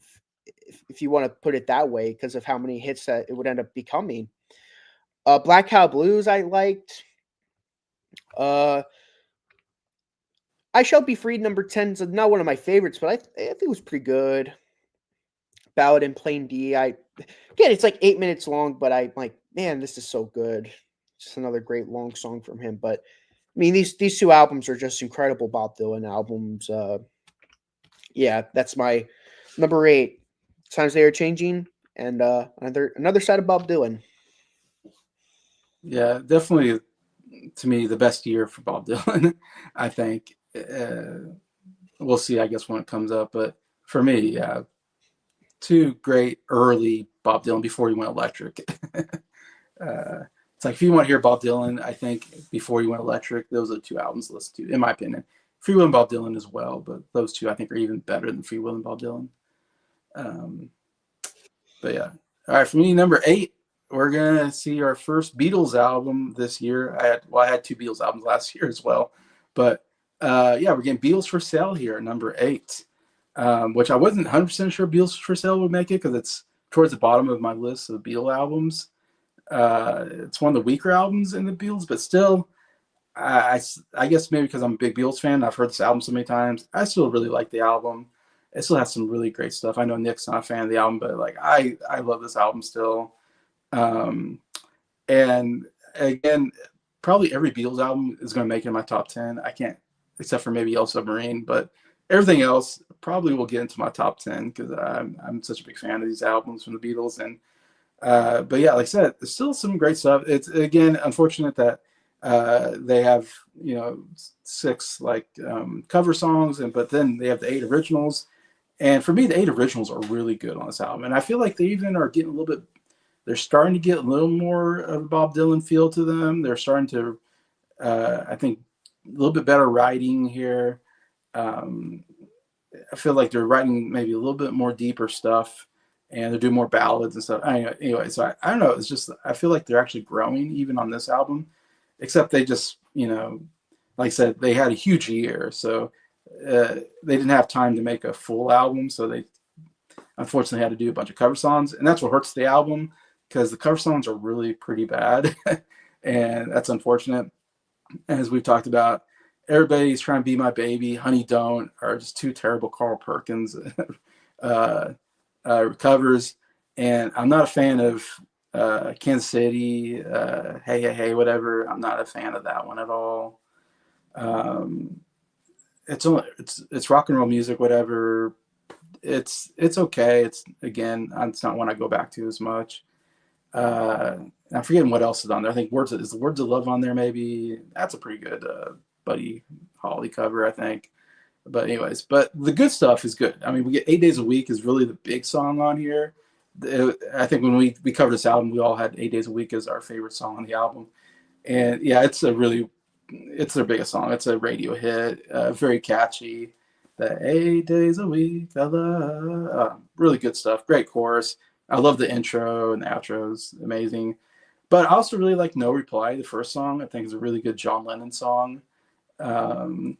if you want to put it that way, because of how many hits that it would end up becoming. Black Cow Blues, I liked. Uh, I Shall Be Freed, number 10 is not one of my favorites, but I think it was pretty good. Ballad in Plain D. Again, it's like 8 minutes long, but I'm like, man, this is so good. Just another great long song from him. But I mean, these two albums are just incredible Bob Dylan albums. Yeah, that's my number 8. Times They Are Changing, and another side of Bob Dylan. Yeah, definitely to me the best year for Bob Dylan. I think we'll see, I guess, when it comes up. But for me, yeah, 2 great early Bob Dylan before he went electric. It's like if you want to hear Bob Dylan, I think before he went electric, those are the 2 albums to listen to, in my opinion. Free Will and Bob Dylan as well, but those 2 I think are even better than Free Will and Bob Dylan. But yeah, all right, for me, number 8, we're gonna see our first Beatles album this year. I had 2 Beatles albums last year as well, but yeah, we're getting Beatles for Sale here, number 8, which I wasn't 100% sure Beatles for Sale would make it because it's towards the bottom of my list of Beatle albums. It's one of the weaker albums in the Beatles, but still, I guess maybe because I'm a big Beatles fan, I've heard this album so many times. I still really like the album. It still has some really great stuff. I know Nick's not a fan of the album, but like I love this album still. And again, probably every Beatles album is going to make it in my top 10. I can't, except for maybe Yellow Submarine, but everything else probably will get into my top 10 because I'm such a big fan of these albums from the Beatles. And but yeah, like I said, there's still some great stuff. It's again unfortunate that they have 6 like cover songs, but then they have the 8 originals. And for me, the 8 originals are really good on this album, and I feel like they even are getting a little bit. They're starting to get a little more of a Bob Dylan feel to them. They're starting to, I think, a little bit better writing here. I feel like they're writing maybe a little bit more deeper stuff and they're doing more ballads and stuff. Anyway, so I don't know. It's just I feel like they're actually growing even on this album, except they just like I said, they had a huge year, so they didn't have time to make a full album, so they unfortunately had to do a bunch of cover songs, and that's what hurts the album because the cover songs are really pretty bad, and that's unfortunate. As we've talked about, everybody's trying to be my baby, Honey Don't are just two terrible Carl Perkins uh, covers, and I'm not a fan of Kansas City, Hey Hey Hey, whatever. I'm not a fan of that one at all. Um, it's rock and roll music, whatever. It's okay. It's not one I go back to as much. I'm forgetting what else is on there. I think Words of Love on there maybe. That's a pretty good Buddy Holly cover, I think. But anyways, but the good stuff is good. I mean, we get 8 Days a Week is really the big song on here. I think when we covered this album, we all had 8 Days a Week as our favorite song on the album. And yeah, it's their biggest song. It's a radio hit, very catchy. The 8 Days a Week, I love. Really good stuff. Great chorus. I love the intro and the outros. Amazing. But I also really like No Reply, the first song. I think is a really good John Lennon song. I'm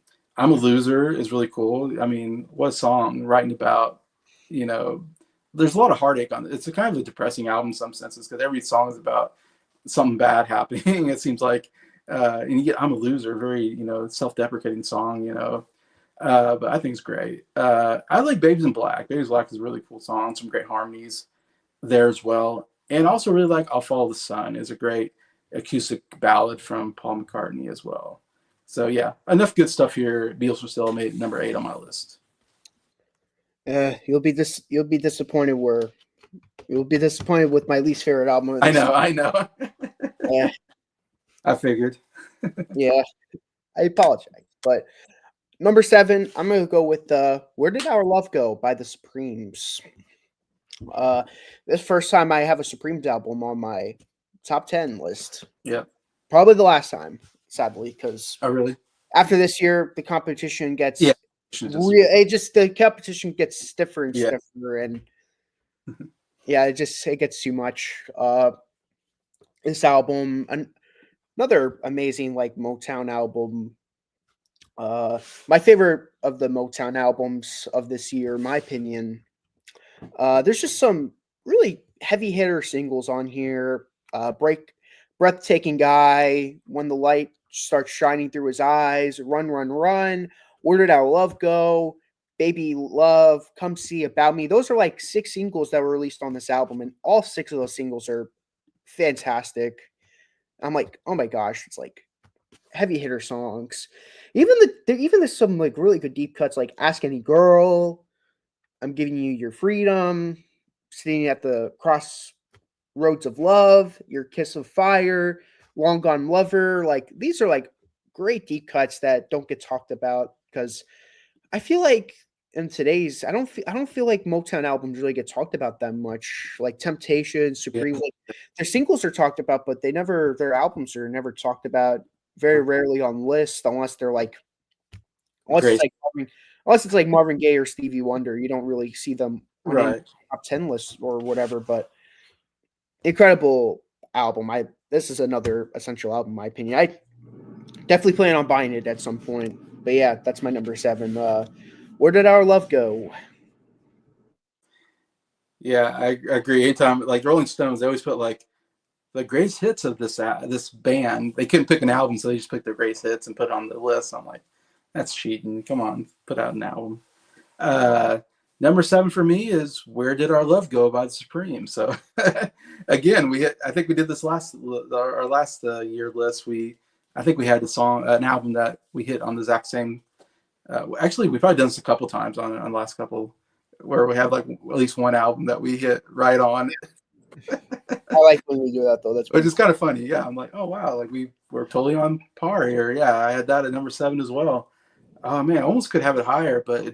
a Loser is really cool. I mean, what a song writing about, there's a lot of heartache on it. It's a kind of a depressing album in some senses because every song is about something bad happening. It seems like, and you get I'm a Loser, very, self-deprecating song, but I think it's great. I like Babes in Black. Babes in Black is a really cool song. Some great harmonies there as well. And also really like I'll Follow the Sun is a great acoustic ballad from Paul McCartney as well. So yeah, enough good stuff here. Beatles were still made number 8 on my list. You'll be disappointed with my least favorite album. I know. Yeah. I figured. Yeah. I apologize. But number 7, I'm gonna go with Where Did Our Love Go by the Supremes. This first time I have a Supremes album on my top 10 list. Yeah. Probably the last time, sadly, because really? After this year, the competition gets the competition gets stiffer and stiffer, and it gets too much. This album, another amazing Motown album. My favorite of the Motown albums of this year, in my opinion. There's just some really heavy hitter singles on here. Breathtaking Guy, When the Light Starts Shining Through His Eyes, Run, Run, Run, Where Did Our Love Go, Baby Love, Come See About Me. Those are 6 singles that were released on this album, and all 6 of those singles are fantastic. I'm like, oh my gosh, it's heavy hitter songs. Even there's some really good deep cuts, like Ask Any Girl, I'm Giving You Your Freedom, Sitting at the Crossroads of Love, Your Kiss of Fire, Long Gone Lover. These are great deep cuts that don't get talked about because I feel like in today's I don't feel like Motown albums really get talked about that much. Like Temptation, Supreme, their singles are talked about, but their albums are never talked about. Very rarely on lists unless they're unless it's like Marvin Gaye or Stevie Wonder. You don't really see them on top 10 lists or whatever. But incredible album. This is another essential album, in my opinion. I definitely plan on buying it at some point. But yeah, that's my number 7. Where Did Our Love Go? Yeah, I agree. Anytime Rolling Stones, they always put the greatest hits of this band. They couldn't pick an album, so they just picked their greatest hits and put it on the list. I'm like, that's cheating. Come on, put out an album. Number 7 for me is Where Did Our Love Go by the Supremes. So again, I think we did this our last year list. I think we had an album that we hit on the exact same. Actually, we've probably done this a couple times on the last couple, where we have at least one album that we hit right on. I like when we do that though. Which is kind of funny. Yeah, I'm like, oh wow, we're totally on par here. Yeah, I had that at number 7 as well. Oh man, I almost could have it higher, but I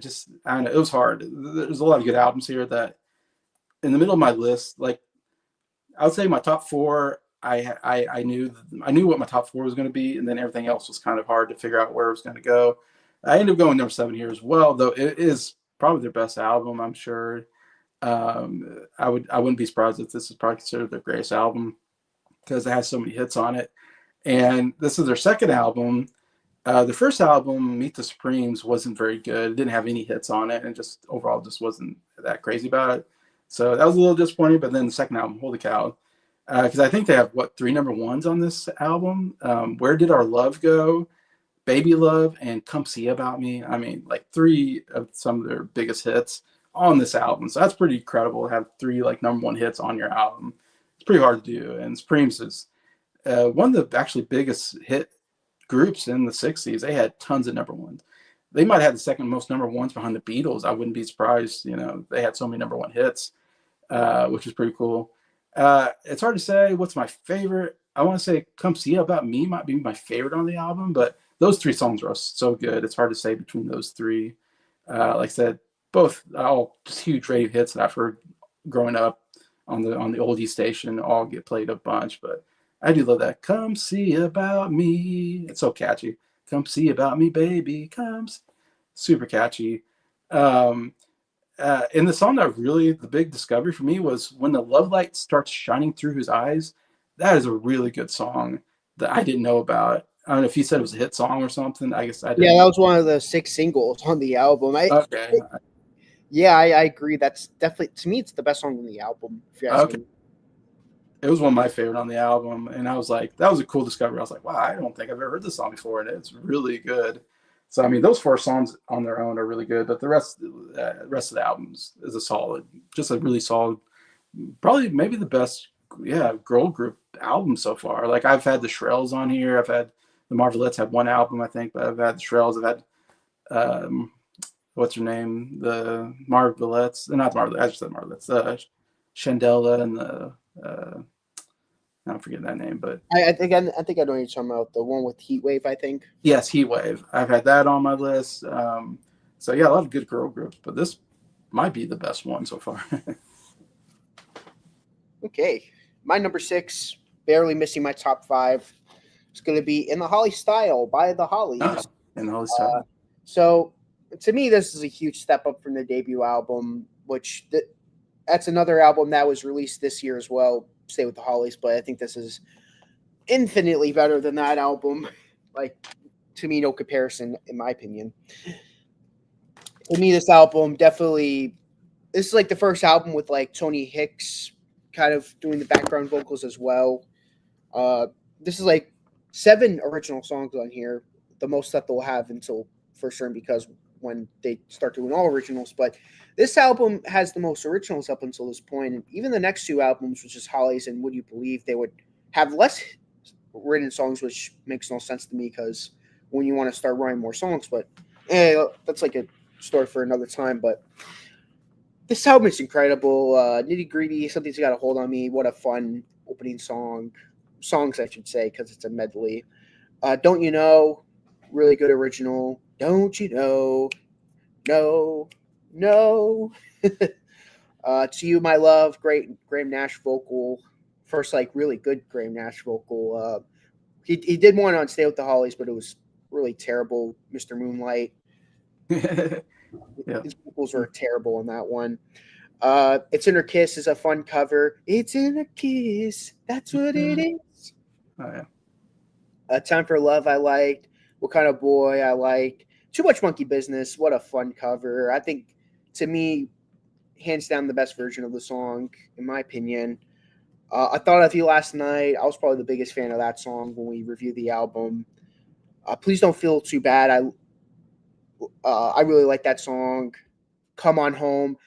don't know, it was hard. There's a lot of good albums here that in the middle of my list, I would say my top 4, I knew what my top 4 was going to be, and then everything else was kind of hard to figure out where it was going to go. I ended up going number 7 here as well, though it is probably their best album, I'm sure. I wouldn't be surprised if this is probably considered their greatest album because it has so many hits on it. And this is their second album. The first album, Meet the Supremes, wasn't very good. It didn't have any hits on it, and just overall just wasn't that crazy about it. So that was a little disappointing. But then the second album, holy cow! Because I think they have what 3 number ones on this album. Where Did Our Love Go? Baby Love and Come See About Me. I mean, like 3 of some of their biggest hits on this album. So that's pretty incredible to have 3 like number 1 hits on your album. It's pretty hard to do. And Supremes is one of the actually biggest hit groups in the 60s. They had tons of number 1s. They might have the second most number 1s behind the Beatles. I wouldn't be surprised. You know, they had so many number 1 hits, which is pretty cool. It's hard to say what's my favorite. I want to say Come See About Me might be my favorite on the album, but those 3 songs are so good. It's hard to say between those 3. Like I said, both all just huge radio hits that I've heard growing up on the oldie station. All get played a bunch, but I do love that. Come see about me. It's so catchy. Come see about me, baby. Super catchy. And the song that really the big discovery for me was When the Love Light Starts Shining Through His Eyes. That is a really good song that I didn't know about. I don't know if you said it was a hit song or something. I guess I didn't. Yeah, that was one of the 6 singles on the album. Okay. I agree. That's definitely, to me, it's the best song on the album. If you ask Okay. me. It was one of my favorite on the album, and I was like, that was a cool discovery. I was like, wow, I don't think I've ever heard this song before, and it's really good. So I mean, those 4 songs on their own are really good, but the rest of the albums is just a really solid, probably maybe the best, girl group album so far. Like I've had the Shrills on here, I've had the Marvelettes had 1 album, I think, but I've had the Shrills, I've had what's her name, the Marvelettes, not the Marvelettes, I just said Marvelettes, Chandela and the I'm forgetting that name, but I think I know what you're talking about. The one with Heatwave, I think. yes, Heatwave. I've had that on my list. So yeah, a lot of good girl groups, but this might be the best one so far. Okay, my number 6, barely missing my top 5. It's going to be In the Holly Style by the Hollies. And all this time. So to me, this is a huge step up from the debut album, which that's another album that was released this year as well. Stay with the Hollies, but I think this is infinitely better than that album. Like, to me, no comparison, in my opinion. To me, this album definitely, this is like the first album with like Tony Hicks kind of doing the background vocals as well. This is like 7 original songs on here, the most that they'll have until for certain, because when they start doing all originals. But this album has the most originals up until this point, and even the next 2 albums, which is Hollies and Would You Believe, they would have less written songs, which makes no sense to me, because when you want to start writing more songs, but that's like a story for another time. But this album is incredible. Nitty Gritty, Something's Got a Hold on Me. What a fun opening songs I should say, because it's a medley. Don't You Know, really good original. Don't you know? No. To You, My Love, great Graham Nash vocal. First, like, really good Graham Nash vocal. He did one on Stay with the Hollies, but it was really terrible. Mr. Moonlight. Yeah. His vocals were terrible on that one. It's in Her Kiss is a fun cover. It's in a kiss. That's what it is. Oh yeah. Time for Love I liked. What Kind of Boy I liked. Too Much Monkey Business. What a fun cover. I think, to me, hands down the best version of the song, in my opinion. I Thought of You Last Night. I was probably the biggest fan of that song when we reviewed the album. Please Don't Feel Too Bad. I really like that song. Come On Home.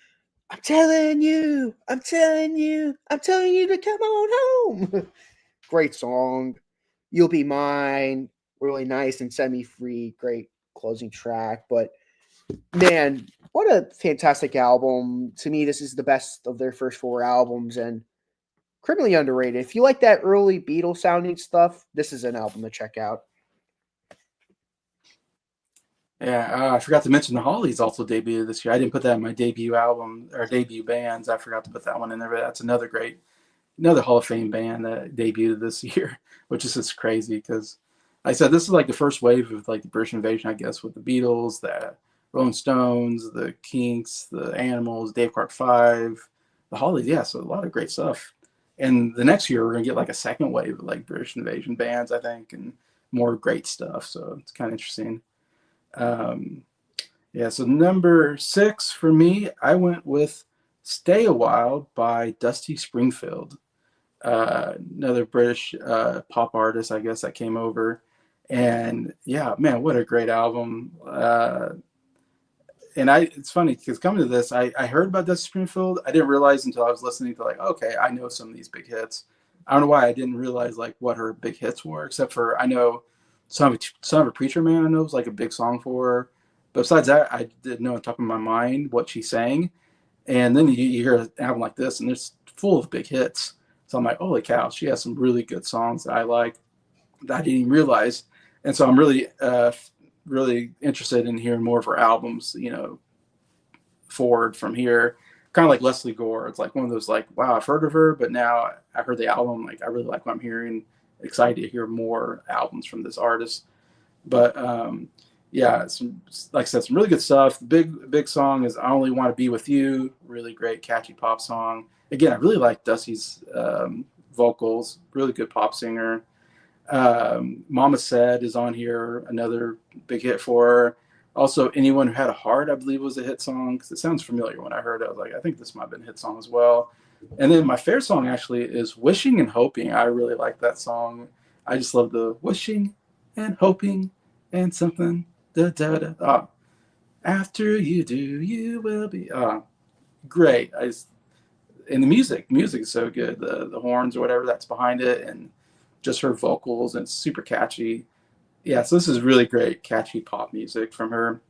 I'm telling you to come on home. Great song. You'll Be Mine. Really nice. And Set Me Free. Great closing track. But man, what a fantastic album. To me, this is the best of their first 4 albums, and criminally underrated. If you like that early Beatles sounding stuff, this is an album to check out. Yeah, I forgot to mention the Hollies also debuted this year. I didn't put that in my debut album or debut bands. I forgot to put that one in there, but that's another Hall of Fame band that debuted this year, which is just crazy because, like I said, this is like the first wave of like the British invasion, I guess, with the Beatles, Rolling Stones, the Kinks, the Animals, Dave Clark 5, the Hollies. Yeah, so a lot of great stuff. And the next year we're gonna get like a second wave of like British invasion bands, I think, and more great stuff. So it's kind of interesting. Um, yeah, so number 6 for me, I went with "Stay a While" by Dusty Springfield, another British pop artist, I guess, that came over. And yeah, man, what a great album! And it's funny because coming to this, I heard about Dusty Springfield. I didn't realize until I was listening to like, okay, I know some of these big hits. I don't know why I didn't realize like what her big hits were, except for I know Son of a Preacher Man. I know was like a big song for her, but besides that, I didn't know on top of my mind what she sang. And then you hear an album like this, and it's full of big hits. So I'm like, holy cow, she has some really good songs that I like that I didn't even realize. And so I'm really interested in hearing more of her albums, forward from here. Kind of like Leslie Gore. It's like one of those like, wow, I've heard of her, but now I heard the album, like I really like what I'm hearing. Excited to hear more albums from this artist. But yeah, like I said, some really good stuff. The big song is "I Only Want to Be with You." Really great, catchy pop song. Again, I really like Dusty's vocals. Really good pop singer. "Mama Said" is on here, another big hit for her. Also, "Anyone Who Had a Heart," I believe, was a hit song because it sounds familiar when I heard it. I was like, I think this might have been a hit song as well. And then my favorite song actually is "Wishing and Hoping." I really like that song. I just love the wishing and hoping and something. Da, da, da. After you do, you will be. Great. And the music is so good. The horns or whatever that's behind it, and just her vocals, and it's super catchy. Yeah, so this is really great, catchy pop music from her.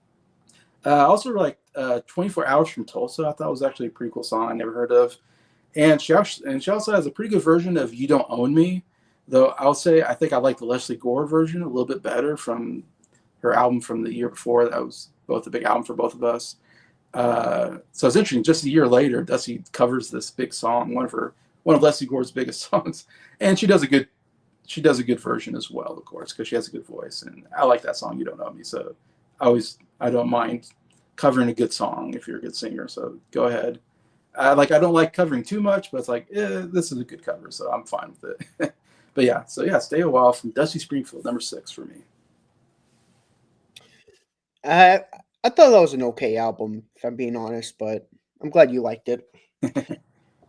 Also, like 24 Hours from Tulsa, I thought was actually a pretty cool song I never heard of. And she also has a pretty good version of "You Don't Own Me," though I'll say I think I like the Leslie Gore version a little bit better from her album from the year before. That was both a big album for both of us. So it's interesting. Just a year later, Dusty covers this big song, one of Leslie Gore's biggest songs, and she does a good version as well, of course, because she has a good voice, and I like that song. "You Don't Know Me," so I don't mind covering a good song if you're a good singer. So go ahead. I don't like covering too much, but it's like this is a good cover, so I'm fine with it. But yeah, so yeah, "Stay a While" from Dusty Springfield, number 6 for me. I I thought that was an okay album, if I'm being honest, but I'm glad you liked it.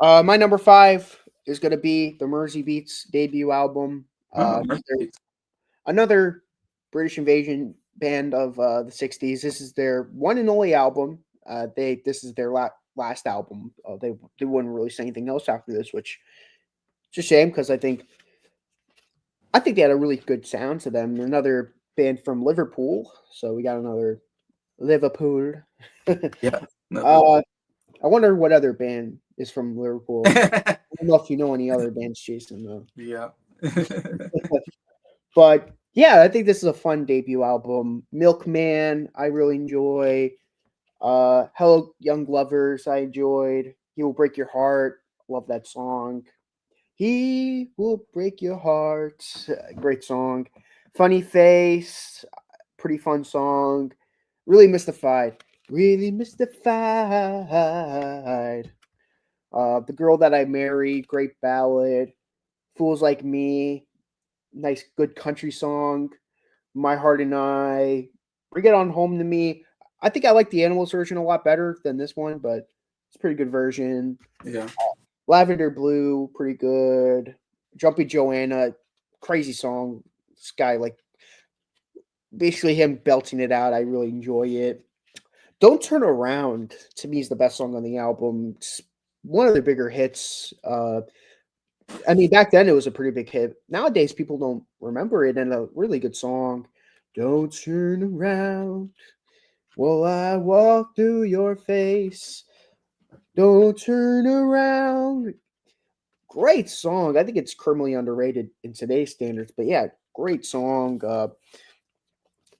My number 5 is gonna be the Mersey Beats debut album. Oh, Another British invasion band of the '60s. This is their one and only album. This is their last album. They wouldn't release anything else after this, which it's a shame because I think they had a really good sound to them. Another band from Liverpool, so we got another Liverpool. yeah, no, uh, I wonder what other band is from Liverpool. I don't know if you know any other bands, Jason. Though. yeah. But yeah, I think this is a fun debut album. Milkman, I really enjoy. Hello, Young Lovers, I enjoyed. He Will Break Your Heart, love that song. He Will Break Your Heart, great song. Funny Face, pretty fun song. Really Mystified, really mystified. The Girl That I Married, great ballad. Fools Like Me, nice, good country song. My Heart and I, Bring It On Home to Me. I think I like the Animals version a lot better than this one, but it's a pretty good version. Yeah. Lavender Blue, pretty good. Jumpy Joanna, crazy song. This guy, like, basically him belting it out. I really enjoy it. Don't Turn Around, to me, is the best song on the album. It's one of the bigger hits. I mean, back then it was a pretty big hit. Nowadays, people don't remember it, and a really good song. Don't turn around while I walk through your face. Don't turn around. Great song. I think it's criminally underrated in today's standards, but yeah, great song.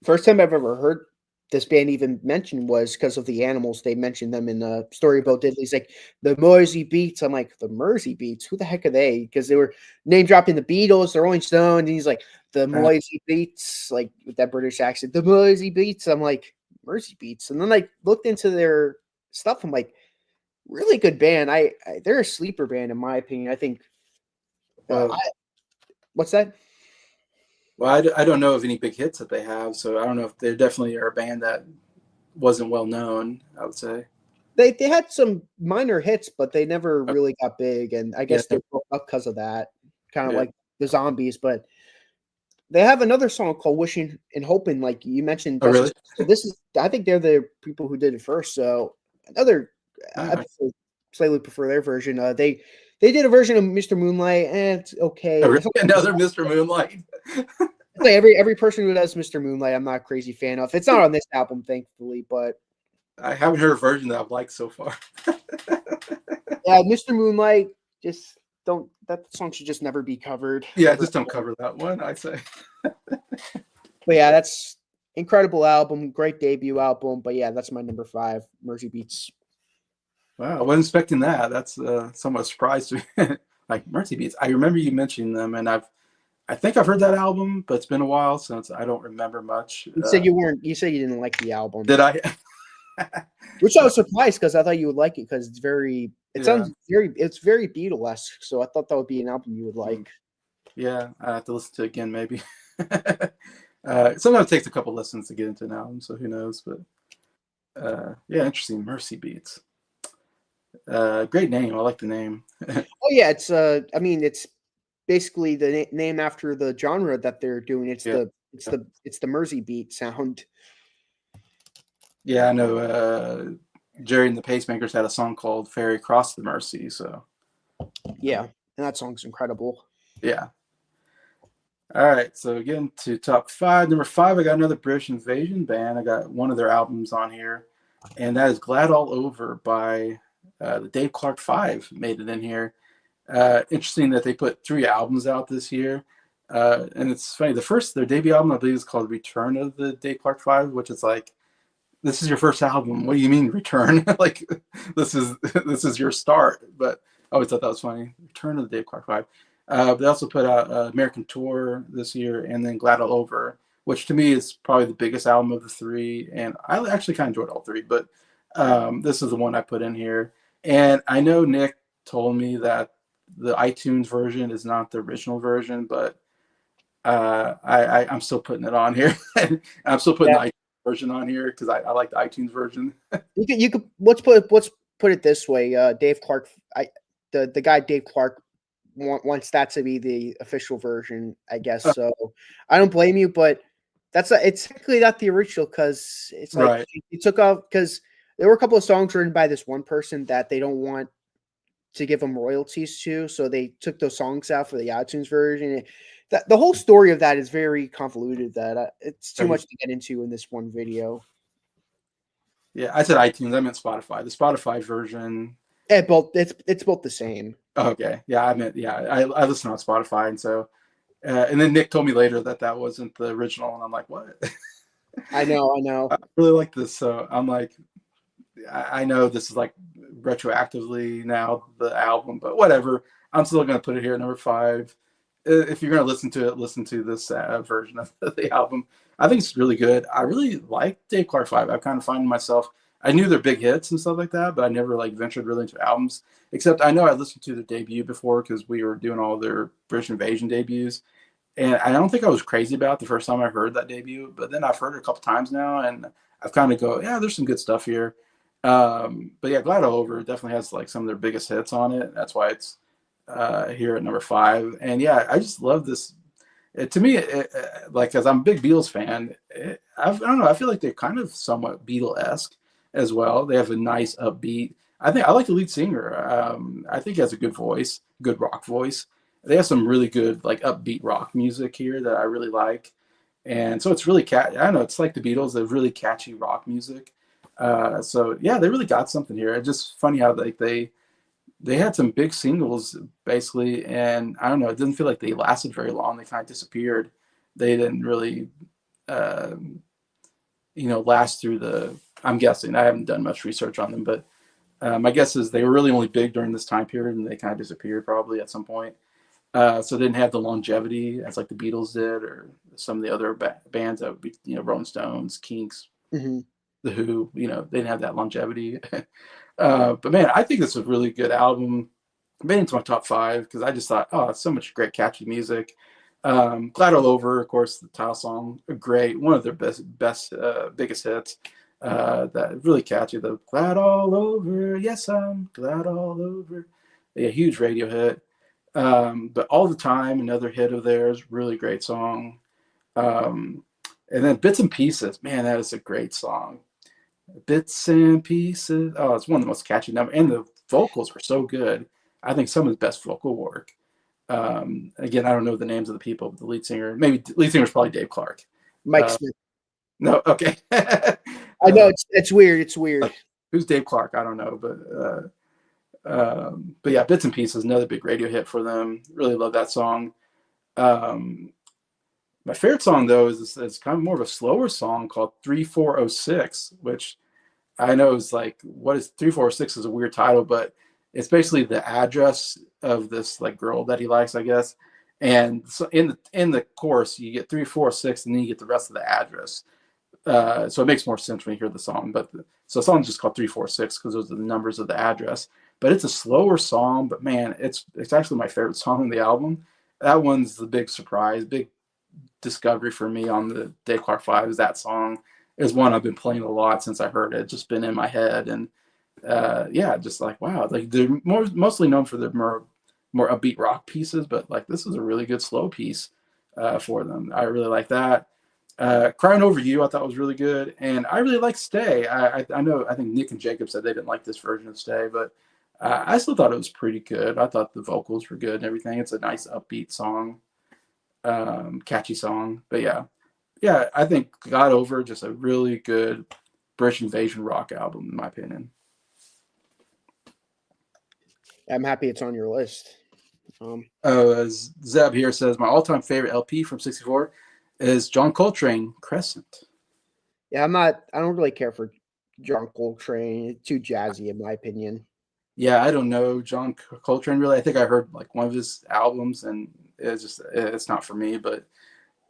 First time I've ever heard this band even mentioned was because of the Animals. They mentioned them in the story about Diddley's like the Mersey Beats. I'm like, the Mersey Beats? Who the heck are they? Because they were name dropping the Beatles, the Rolling Stones, and he's like, the Mersey Beats, like with that British accent, the Mersey Beats. I'm like, Mercy Beats, and then I looked into their stuff. I'm like, really good band. They're a sleeper band in my opinion. I think. Well, What's that? well, I don't know of any big hits that they have, so I don't know if they definitely are a band that wasn't well known, I would say. They had some minor hits, but they never Okay. really got big, and I Yeah, guess they broke up because of that. Kind of yeah. like the Zombies, but they have another song called "Wishing and Hoping," like you mentioned. Oh, really? So this is, I think they're the people who did it first. So another, I Oh, slightly prefer their version. They did a version of Mr. Moonlight, and it's oh, okay. really? Another Mr. Moonlight. It's like every person who does Mr. Moonlight, I'm not a crazy fan of. It's not on this album, thankfully, but I haven't heard a version that I've liked so far. yeah, Mr. Moonlight, just don't, that song should just never be covered Yeah, ever. just don't cover that one, I'd say. But yeah, that's incredible album, great debut album. But yeah, that's my number 5, Mercy Beats. Wow, I wasn't expecting that. That's somewhat surprised to me. Like Mercy Beats. I remember you mentioning them, and I think I've heard that album, but it's been a while since I don't remember much. You said you weren't. You said you didn't like the album, Did I? which I was surprised because I thought you would like it because it's very. It Yeah. sounds very. It's very Beatlesque, so I thought that would be an album you would like. Yeah, I have to listen to it again, maybe. Sometimes it takes a couple listens to get into an album, so who knows? But yeah, interesting. Mercy Beats. Great name. I like the name. Oh yeah, it's. I mean, it's basically the name after the genre that they're doing. It's Yeah. it's the Mersey beat sound. Yeah, I know. Jerry and the Pacemakers had a song called "Ferry Across the Mersey." So Yeah, and that song's incredible. yeah. All right, so again to top 5. Number 5, I got another British Invasion band. I got one of their albums on here, and that is "Glad All Over" by the Dave Clark Five. Made it in here. Interesting that they put 3 albums out this year, and it's funny. Their debut album, I believe, is called "Return of the Dave Clark Five," which is like, this is your first album. What do you mean return? Like, this is your start. But I always thought that was funny. Return of the Dave Clark Five. They also put out American Tour this year, and then Glad All Over, which to me is probably the biggest album of the 3. And I actually kind of enjoyed all 3, but this is the one I put in here. And I know Nick told me that the iTunes version is not the original version, but I'm still putting it on here. I'm still putting Yeah, the iTunes version on here because I like the iTunes version. you could let's put it this way. Dave Clark, the guy Dave Clark wants that to be the official version, I guess. So I don't blame you, but it's technically not the original because it's like Right. he took off because there were a couple of songs written by this one person that they don't want to give them royalties to, so they took those songs out for the iTunes version. The whole story of that is very convoluted. That it's too much to get into in this one video. Yeah, I said iTunes. I meant Spotify. The Spotify version. Yeah, both it's both the same. Okay. Yeah, I meant I listen on Spotify, and so and then Nick told me later that wasn't the original, and I'm like, what? I know. I really like this, so I'm like, I know this is like retroactively now the album, but whatever. I'm still gonna put it here at number 5. If you're gonna listen to it, listen to this version of the album. I think it's really good. I really like Dave Clark Five. I've kind of found myself. I knew their big hits and stuff like that, but I never like ventured really into albums. Except I know I listened to their debut before because we were doing all their British Invasion debuts, and I don't think I was crazy about it the first time I heard that debut. But then I've heard it a couple times now, and I've kind of go, yeah, there's some good stuff here. But yeah, Glad All Over definitely has like some of their biggest hits on it. That's why it's here at number 5. And yeah, I just love this. To me, like, as I'm a big Beatles fan, I don't know. I feel like they're kind of somewhat Beatle-esque as well. They have a nice upbeat. I think I like the lead singer. I think he has a good voice, good rock voice. They have some really good like upbeat rock music here that I really like, and so it's really I don't know. It's like the Beatles. They're really catchy rock music. So yeah, they really got something here. It's just funny how like they had some big singles basically, and I don't know, it didn't feel like they lasted very long. They kind of disappeared. They didn't really, uh, last through the. I'm guessing I haven't done much research on them, but my guess is they were really only big during this time period, and they kind of disappeared probably at some point. So they didn't have the longevity as like the Beatles did, or some of the other bands that would be, Rolling Stones, Kinks. Mm-hmm. the Who. You know, they didn't have that longevity. But man, I think this is a really good album. Made into my top 5 because I just thought, oh, it's so much great catchy music. Glad All Over, of course, the title song, great, one of their biggest hits. That really catchy. The Glad All Over, yes, I'm glad all over. A huge radio hit. But All the Time, another hit of theirs, really great song. Um, and then Bits and Pieces, man, that is a great song. Bits and Pieces. Oh, it's one of the most catchy numbers, and the vocals are so good. I think some of the best vocal work. Again, I don't know the names of the people, but the lead singer, maybe the lead singer is probably Dave Clark. Mike Smith. No, okay. I know it's weird. It's weird. Who's Dave Clark? I don't know, but yeah, Bits and Pieces, another big radio hit for them. Really love that song. My favorite song though is kind of more of a slower song called 3406, which I know is like, what is 3406 is a weird title, but it's basically the address of this like girl that he likes, I guess. And so in the chorus, you get 346, and then you get the rest of the address. So it makes more sense when you hear the song. So the song's just called 346 because those are the numbers of the address. But it's a slower song, but man, it's actually my favorite song on the album. That one's the big surprise, big discovery for me on the Dave Clark 5 is that song. Is one I've been playing a lot since I heard it. Just been in my head, and yeah, just like wow, like they're mostly known for their more upbeat rock pieces, but like this is a really good slow piece for them. I really like that. Crying Over You, I thought was really good, and I really like Stay. I know I think Nick and Jacob said they didn't like this version of Stay, but I still thought it was pretty good. I thought the vocals were good and everything. It's a nice upbeat song, catchy song, but yeah, I think Got Over, just a really good British Invasion rock album, in my opinion. I'm happy it's on your list. As Zeb here says, my all-time favorite LP from '64 is John Coltrane, Crescent. Yeah, I don't really care for John Coltrane. It's too jazzy, in my opinion. Yeah, I don't know John Coltrane really. I think I heard like one of his albums, and it's not for me. But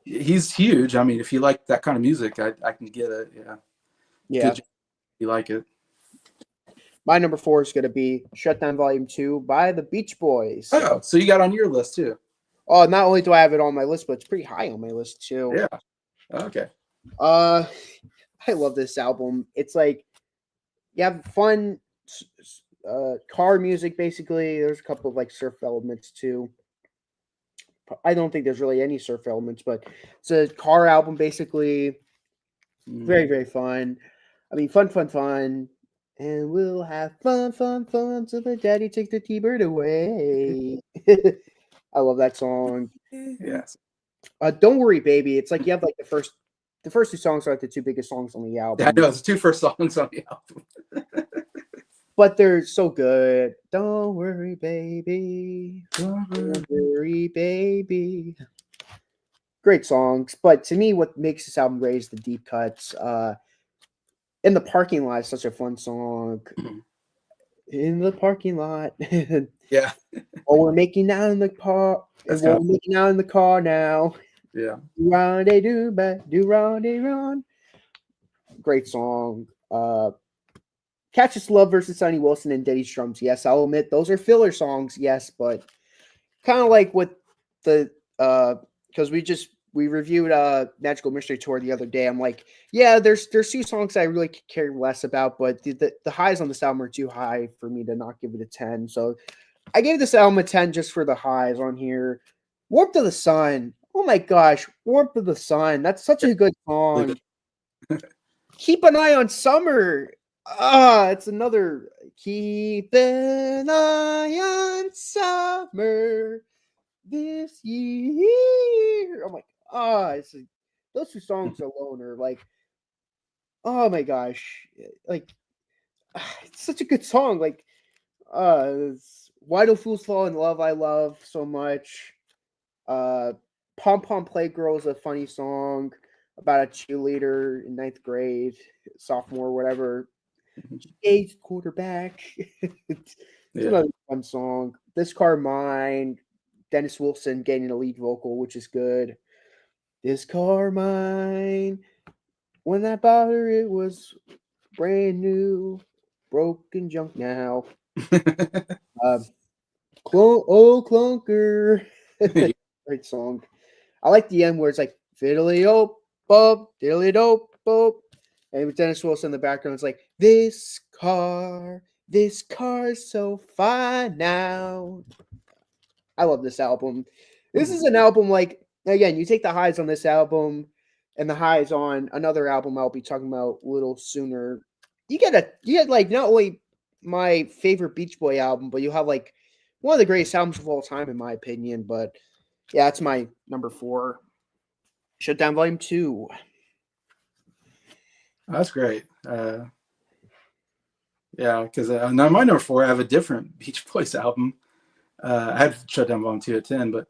he's huge. I mean, if you like that kind of music, I can get it. Yeah, Yeah. good job if you like it. My number 4 is going to be Shutdown Volume 2 by the Beach Boys. Oh, so you got on your list too? Oh, not only do I have it on my list, but it's pretty high on my list too. Yeah. Okay. I love this album. It's like you have fun car music, basically. There's a couple of like surf elements too. I don't think there's really any surf elements, but it's a car album basically. Very, very fun. I mean, fun. And we'll have fun till the daddy takes the T-bird away. I love that song. Yes. Don't Worry Baby. It's like you have like the first 2 songs are like the 2 biggest songs on the album. Yeah, I know it's the 2 first songs on the album. But they're so good. Don't worry, baby. Don't worry, baby. Great songs. But to me, what makes this album great is the deep cuts. In the Parking Lot is such a fun song. In the parking lot. Yeah. Oh, we're making out in the car. We're making out in the car now. Yeah. Do run. Great song. Catch Us Love versus Sonny Wilson and Diddy's Drums. Yes, I'll admit those are filler songs. Yes, but kind of like with the because we reviewed Magical Mystery Tour the other day. I'm like, yeah, there's 2 songs I really care less about, but the highs on this album are too high for me to not give it a 10. So I gave this album a 10 just for the highs on here. Warmth of the Sun. Oh my gosh, Warmth of the Sun. That's such a good song. Keep an Eye on Summer. It's another Keep an Eye on Summer this year. Oh my god, those 2 songs alone are like, oh my gosh, like it's such a good song. Like, Why Do Fools Fall in Love? I love so much. Pom Pom Playgirl is a funny song about a cheerleader in 9th grade, sophomore, whatever. Eighth quarterback. It's another fun song. This Car Mine, Dennis Wilson getting a lead vocal, which is good. This Car Mine. When I bought her, it was brand new, broken junk now. Uh, old clunker. Great song. I like the end where it's like fiddly dope boop, diddly dope boop. And with Dennis Wilson in the background, it's like this car's so fine now. I love this album. This is an album like again, you take the highs on this album and the highs on another album I'll be talking about a little sooner. You get like not only my favorite Beach Boy album, but you have like one of the greatest albums of all time, in my opinion. But yeah, it's my number 4. Shutdown Volume 2. That's great. Yeah, because now my number 4, I have a different Beach Boys album. I had Shutdown Volume 2 at 10, but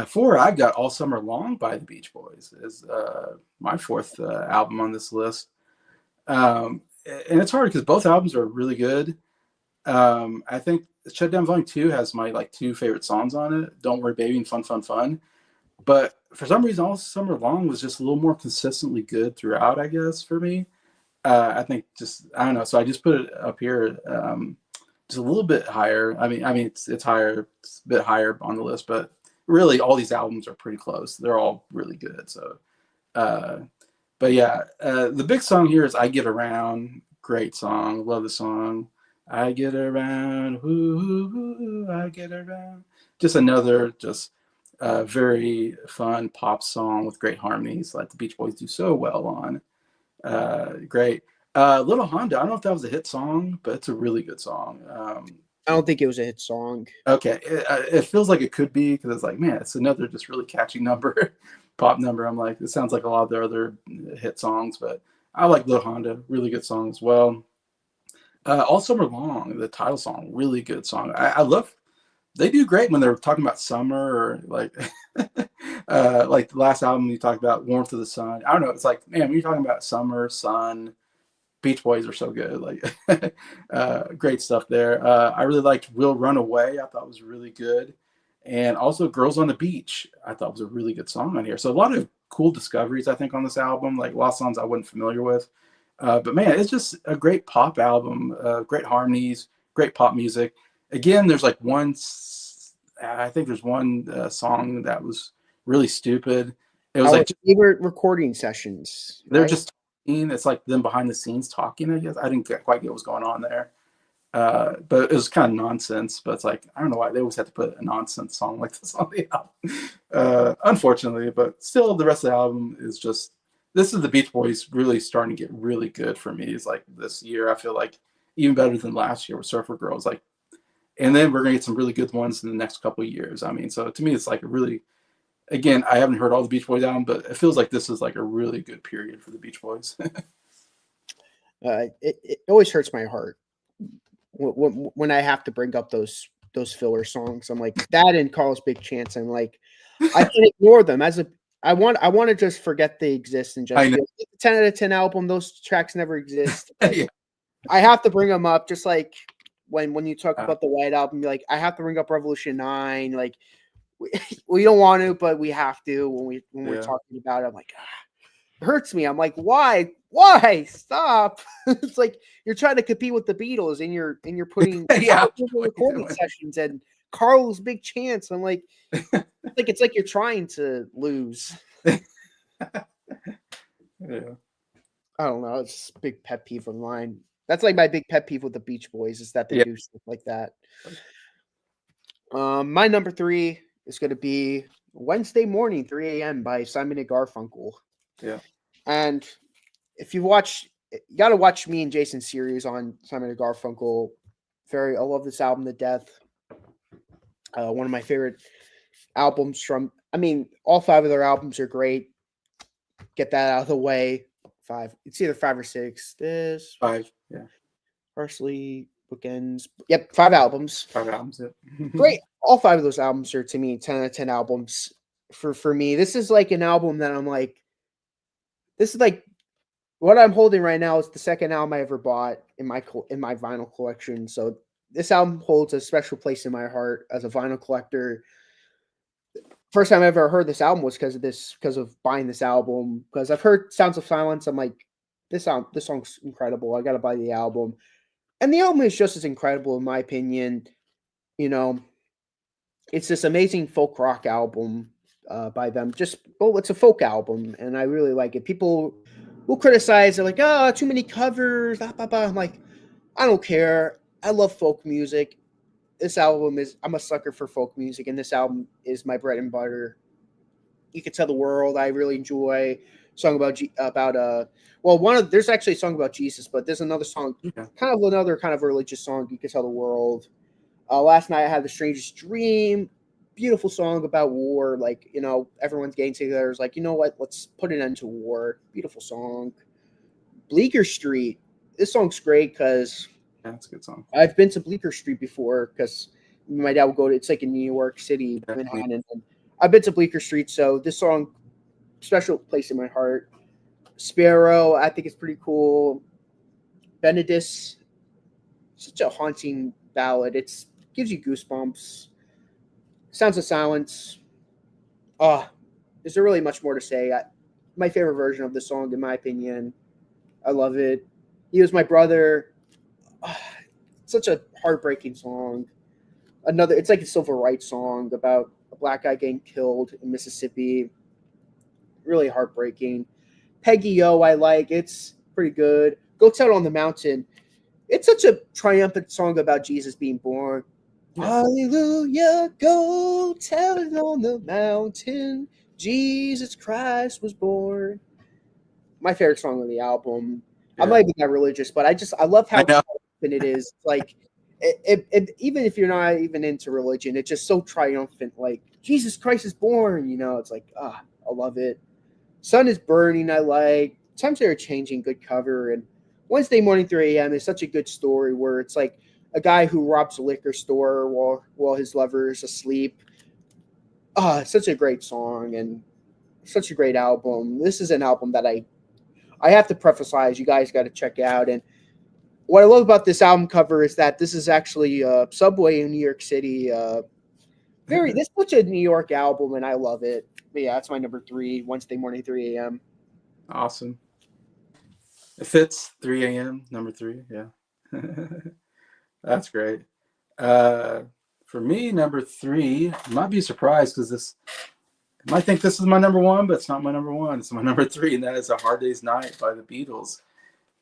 4, I've got All Summer Long by the Beach Boys is my 4th album on this list. And it's hard because both albums are really good. I think Shutdown Volume 2 has my like 2 favorite songs on it, Don't Worry Baby and Fun Fun Fun. But for some reason, All Summer Long was just a little more consistently good throughout, I guess, for me. I think I don't know. So I just put it up here just a little bit higher. I mean, it's higher, it's a bit higher on the list, but really all these albums are pretty close. They're all really good. So, but yeah, the big song here is I Get Around. Great song. Love the song. I get around. Whoo, I get around. Just another very fun pop song with great harmonies like the Beach Boys do so well on. Great. Little Honda, I don't know if that was a hit song, but it's a really good song. I don't think it was a hit song. Okay. It feels like it could be because it's like, man, it's another just really catchy number, pop number. I'm like, it sounds like a lot of their other hit songs, but I like Little Honda, really good song as well. All Summer Long, the title song, really good song. I love, they do great when they're talking about summer or like like the last album you talked about Warmth of the Sun. I don't know, it's like, man, when you're talking about summer, sun, Beach Boys are so good. Like great stuff there. I really liked We'll Run Away. I thought was really good. And also Girls on the Beach, I thought was a really good song on here. So a lot of cool discoveries, I think, on this album, like a lot of songs I wasn't familiar with. But man, it's just a great pop album, great harmonies, great pop music. Again, there's like I think there's one song that was really stupid. It was like favorite recording sessions. They're right? just talking. It's like them behind the scenes talking, I guess. I didn't quite get what was going on there. But it was kind of nonsense. But it's like, I don't know why they always have to put a nonsense song like this on the album. Unfortunately, but still the rest of the album is just, this is the Beach Boys really starting to get really good for me. It's like this year, I feel like even better than last year with Surfer Girls. Like, and then we're gonna get some really good ones in the next couple of years. I mean, so to me, it's like a really, again, I haven't heard all the Beach Boys album, but it feels like this is like a really good period for the Beach Boys. It always hurts my heart when I have to bring up those filler songs. I'm like that and Carl's Big Chance. I'm like, I can ignore them I want to just forget they exist and just feel like 10 out of 10 album. Those tracks never exist. Yeah. I have to bring them up, just like when you talk about the White Album. Like I have to bring up Revolution 9. Like we don't want to, but we have to when we're talking about it. I'm like, it hurts me. I'm like, why? Stop! It's like you're trying to compete with the Beatles, and you're putting recording sessions and Carl's Big Chance. I'm like, it's like you're trying to lose. Yeah. I don't know. It's a big pet peeve of mine. That's like my big pet peeve with the Beach Boys is that they do stuff like that. My number 3 is going to be Wednesday Morning, 3 a.m. by Simon and Garfunkel. Yeah. And if you got to watch me and Jason's series on Simon and Garfunkel. I love this album to death. One of my favorite albums from, all 5 of their albums are great. Get that out of the way. 5. It's either 5 or 6. This 5. Yeah. Parsley, Bookends. Yep, 5 albums. 5 albums. Yeah. Great. All 5 of those albums are, to me, 10 out of 10 albums. For me, this is like an album that I'm like, this is like what I'm holding right now is the second album I ever bought in my vinyl collection. So this album holds a special place in my heart as a vinyl collector. First time I ever heard this album was because of buying this album. Because I've heard Sounds of Silence. I'm like, This song's incredible. I gotta buy the album, and the album is just as incredible in my opinion. You know, it's this amazing folk rock album by them. Just well, it's a folk album, and I really like it. People will criticize it like, oh, too many covers. Blah, blah, blah. I'm like, I don't care. I love folk music. This album is I'm a sucker for folk music, and this album is my bread and butter. You Can Tell the World I really enjoy. Song about well, there's actually a song about Jesus, but there's another song, Yeah. another kind of religious song, You Can Tell the World. Last night I had the strangest dream. Beautiful song about war. Like, everyone's getting together. It's like, you know what? Let's put an end to war. Beautiful song. Bleecker Street. This song's great because Yeah, that's a good song. I've been to Bleecker Street before because my dad would go to. It's like in New York City, Yeah, Manhattan. And I've been to Bleecker Street, so this song, special place in my heart. Sparrow, I think it's pretty cool. Benedis, such a haunting ballad. It's gives you goosebumps. Sounds of Silence. Oh, is there really much more to say? My favorite version of the song, in my opinion. I love it. He was my brother. Oh, such a heartbreaking song. It's like a civil rights song about a black guy getting killed in Mississippi. Really heartbreaking. Peggy O, I like. It's pretty good. Go Tell It on the Mountain. It's such a triumphant song about Jesus being born. yeah, Hallelujah, go tell it on the mountain. Jesus Christ was born. My favorite song on the album. I'm yeah. not even that religious, but I love I how know. triumphant it is. Like, even if you're not even into religion, it's just so triumphant. Like, Jesus Christ is born. It's like, I love it. Sun is Burning, I like. Times They Are Changing, good cover. And Wednesday Morning 3 a.m. is such a good story where it's like a guy who robs a liquor store while his lover is asleep. It's such a great song and such a great album. This is an album that I have to preface, you guys got to check out. And what I love about this album cover is that this is actually a Subway in New York City. This is such a New York album, and I love it. But yeah, that's my number 3, Wednesday Morning 3 a.m. Awesome. It fits 3 a.m. number 3. Yeah. That's great. Uh, for me, number 3, you might be surprised because you might think this is my number 1, but it's not my number 1. It's my number 3, and that is A Hard Day's Night by the Beatles.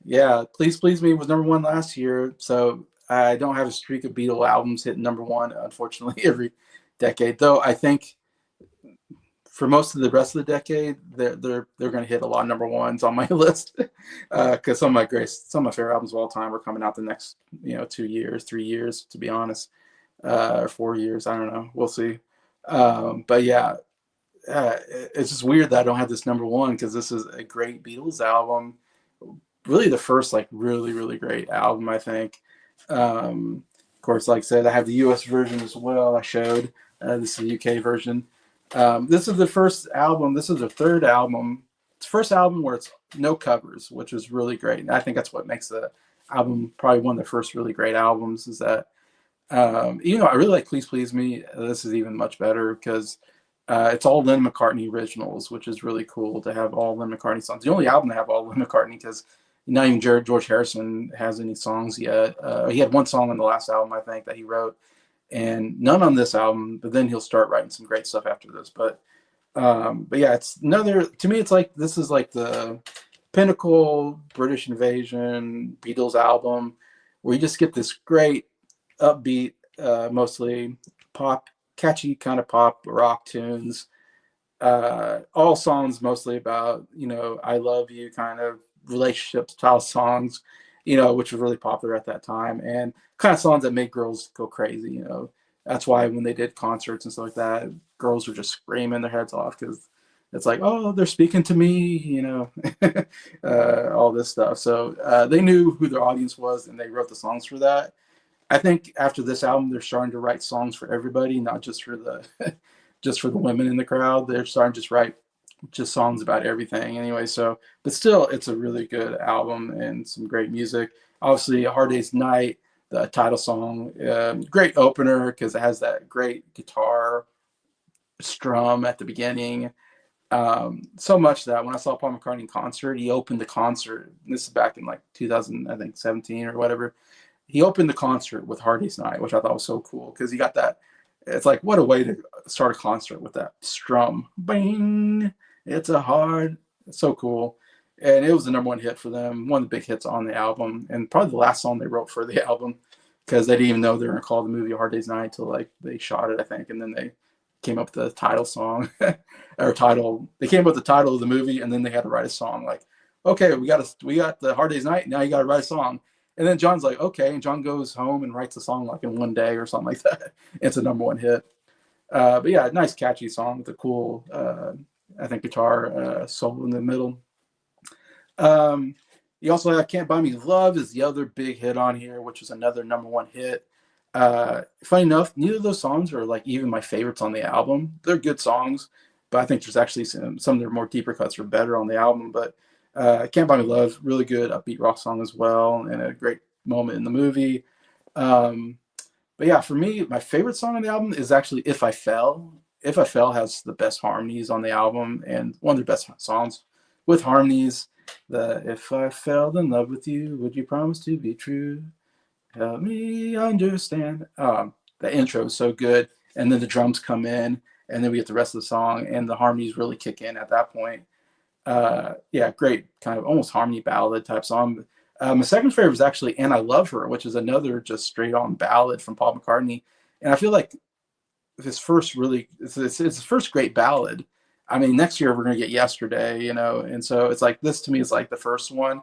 Yeah, Please Please Me was number 1 last year, so I don't have a streak of Beatle albums hitting number 1, unfortunately, every decade. Though I think for most of the rest of the decade, they're going to hit a lot of number 1s on my list because some of my favorite albums of all time are coming out the next 2 years, 3 years, to be honest, or 4 years. I don't know. We'll see. But yeah, it's just weird that I don't have this number 1 because this is a great Beatles album. Really, the first like really really great album, I think. Of course, like I said, I have the U.S. version as well. I showed this is the U.K. version. This is the first album. This is the third album. It's the first album where it's no covers, which is really great. And I think that's what makes the album probably one of the first really great albums. Is that I really like Please Please Me. This is even much better because it's all Lennon McCartney originals, which is really cool to have all Lennon McCartney songs. The only album to have all Lennon McCartney because not even George Harrison has any songs yet. He had one song on the last album, I think, that he wrote, and none on this album. But then he'll start writing some great stuff after this. But yeah, it's another. To me, it's like this is like the pinnacle British Invasion Beatles album, where you just get this great upbeat, mostly pop, catchy kind of pop rock tunes. All songs mostly about I love you kind of relationship style songs, which was really popular at that time, and kind of songs that make girls go crazy. That's why when they did concerts and stuff like that, girls were just screaming their heads off because it's like, oh, they're speaking to me, all this stuff. So they knew who their audience was, and they wrote the songs for that. I think after this album, they're starting to write songs for everybody, not just for the just for the women in the crowd. They're starting to just write just songs about everything anyway. So, but still, it's a really good album and some great music. Obviously, A Hard Day's Night, the title song, great opener because it has that great guitar strum at the beginning. So much that when I saw Paul McCartney in concert, he opened the concert. This is back in like 2000, I think 17 or whatever. He opened the concert with Hard Day's Night, which I thought was so cool because he got that. It's like what a way to start a concert with that strum, bing. It's a hard. It's so cool, and it was the number one hit for them. One of the big hits on the album, and probably the last song they wrote for the album because they didn't even know they were going to call the movie Hard Day's Night until like they shot it, I think, and then they came up with the title song or title. They came up with the title of the movie, and then they had to write a song. Like, okay, we got the Hard Day's Night. Now you got to write a song. And then John's like, okay, and John goes home and writes a song like in one day or something like that. It's a number one hit. But yeah, nice catchy song with a cool, I think, guitar solo in the middle. You also have "Can't Buy Me Love" is the other big hit on here, which was another number one hit. Funny enough, neither of those songs are like even my favorites on the album. They're good songs, but I think there's actually some of their more deeper cuts are better on the album. But "Can't Buy Me Love," really good upbeat rock song as well, and a great moment in the movie. But yeah, for me, my favorite song on the album is actually "If I Fell." "If I Fell" has the best harmonies on the album and one of their best songs with harmonies. The "If I fell in love with you, would you promise to be true? Help me understand." The intro is so good, and then the drums come in, and then we get the rest of the song, and the harmonies really kick in at that point. Yeah, great kind of almost harmony ballad type song. My second favorite is actually "And I Love Her," which is another just straight on ballad from Paul McCartney, and I feel like his first really it's his first great ballad. I mean, next year we're gonna get "Yesterday," and so it's like this to me is like the first one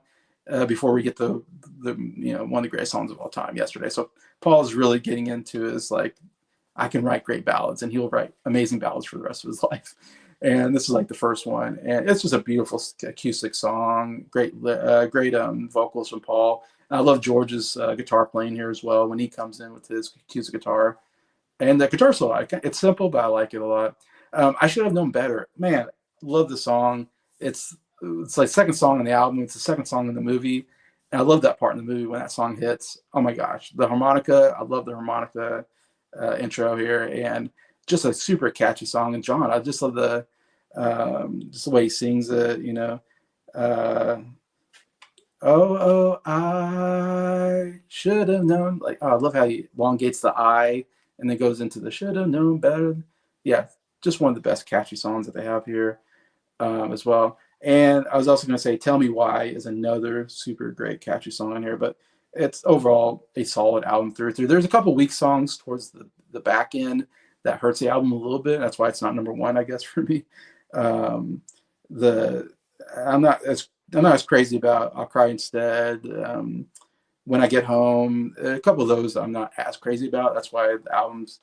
before we get the one of the greatest songs of all time, "Yesterday." So Paul's really getting into his like I can write great ballads, and he'll write amazing ballads for the rest of his life. And this is like the first one, and it's just a beautiful acoustic song. Great vocals from Paul. And I love George's guitar playing here as well when he comes in with his acoustic guitar. And the guitar solo, it's simple, but I like it a lot. I should have known better. Man, love the song. It's like second song on the album. It's the second song in the movie. And I love that part in the movie when that song hits. Oh my gosh, the harmonica! I love the harmonica intro here, and just a super catchy song. And John, I just love just the way he sings it. Oh, I should have known. Like, oh, I love how he elongates the I and then goes into the should have known better. Yeah, just one of the best catchy songs that they have here as well. And I was also going to say "Tell Me Why" is another super great catchy song on here, but it's overall a solid album through and through. There's a couple weak songs towards the back end that hurts the album a little bit. That's why it's not number one, I guess, for me. The I'm not as crazy about "I'll Cry Instead." "When I Get Home," a couple of those I'm not as crazy about. That's why the albums,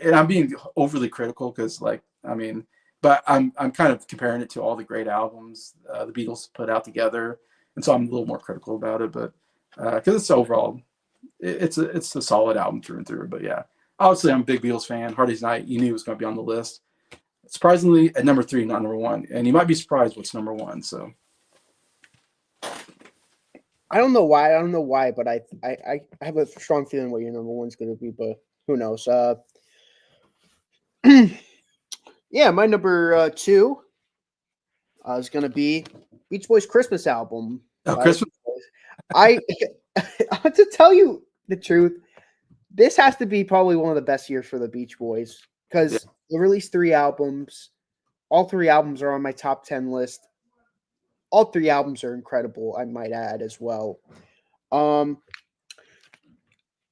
and I'm being overly critical because, like, I mean, but I'm kind of comparing it to all the great albums the Beatles put out together, and so I'm a little more critical about it. But because it's overall, it's a solid album through and through. But yeah, obviously I'm a big Beatles fan. "Hard Day's Night," you knew it was going to be on the list. Surprisingly, at number 3, not number 1, and you might be surprised what's number 1. So. I don't know why, but I have a strong feeling what your number one's going to be, but who knows? Yeah, my number 2 is going to be Beach Boys' Christmas album. Oh, Christmas. I to tell you the truth, this has to be probably one of the best years for the Beach Boys because they released 3 albums. All 3 albums are on my top 10 list. All 3 albums are incredible, I might add as well. I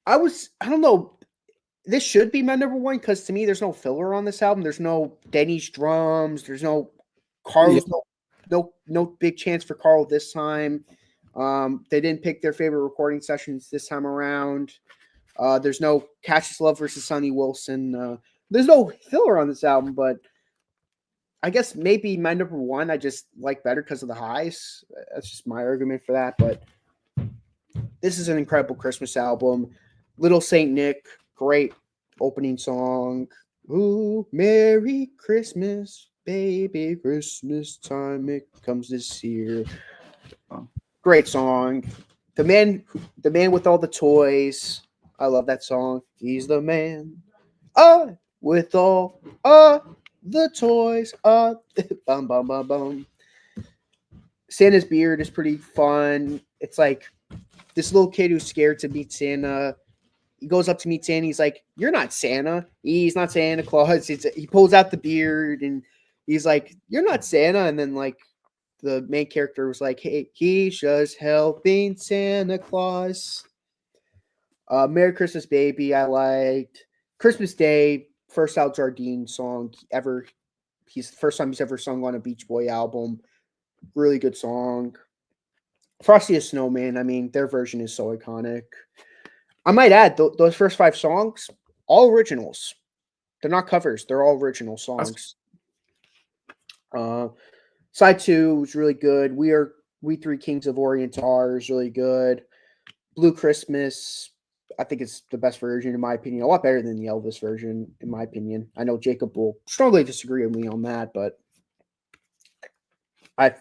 don't know. This should be my number 1 because to me, there's no filler on this album. There's no Denny's drums. There's no Carl's. Yeah. No big chance for Carl this time. They didn't pick their favorite recording sessions this time around. There's no Catch This Love versus Sonny Wilson. There's no filler on this album, but I guess maybe my number 1 I just like better because of the highs. That's just my argument for that. But this is an incredible Christmas album. Little Saint Nick, great opening song. Ooh, Merry Christmas, baby, Christmas time, it comes this year. Great song. The man with all the toys. I love that song. He's the man. With all The toys are bum bum bum bum. Santa's beard is pretty fun. It's like this little kid who's scared to meet Santa. He goes up to meet Santa. He's like, "You're not Santa. He's not Santa Claus." He pulls out the beard and he's like, "You're not Santa." And then like the main character was like, "Hey, he's just helping Santa Claus." Merry Christmas, Baby. I liked Christmas Day. First Al Jardine song ever. He's the first time he's ever sung on a Beach Boy album. Really good song. Frosty the Snowman. I mean, their version is so iconic. I might add those first 5 songs, all originals. They're not covers. They're all original That's songs. Uh, Side 2 was really good. We Three Kings of Orient are is really good. Blue Christmas, I think it's the best version in my opinion. A lot better than the Elvis version in my opinion. I know Jacob will strongly disagree with me on that, but I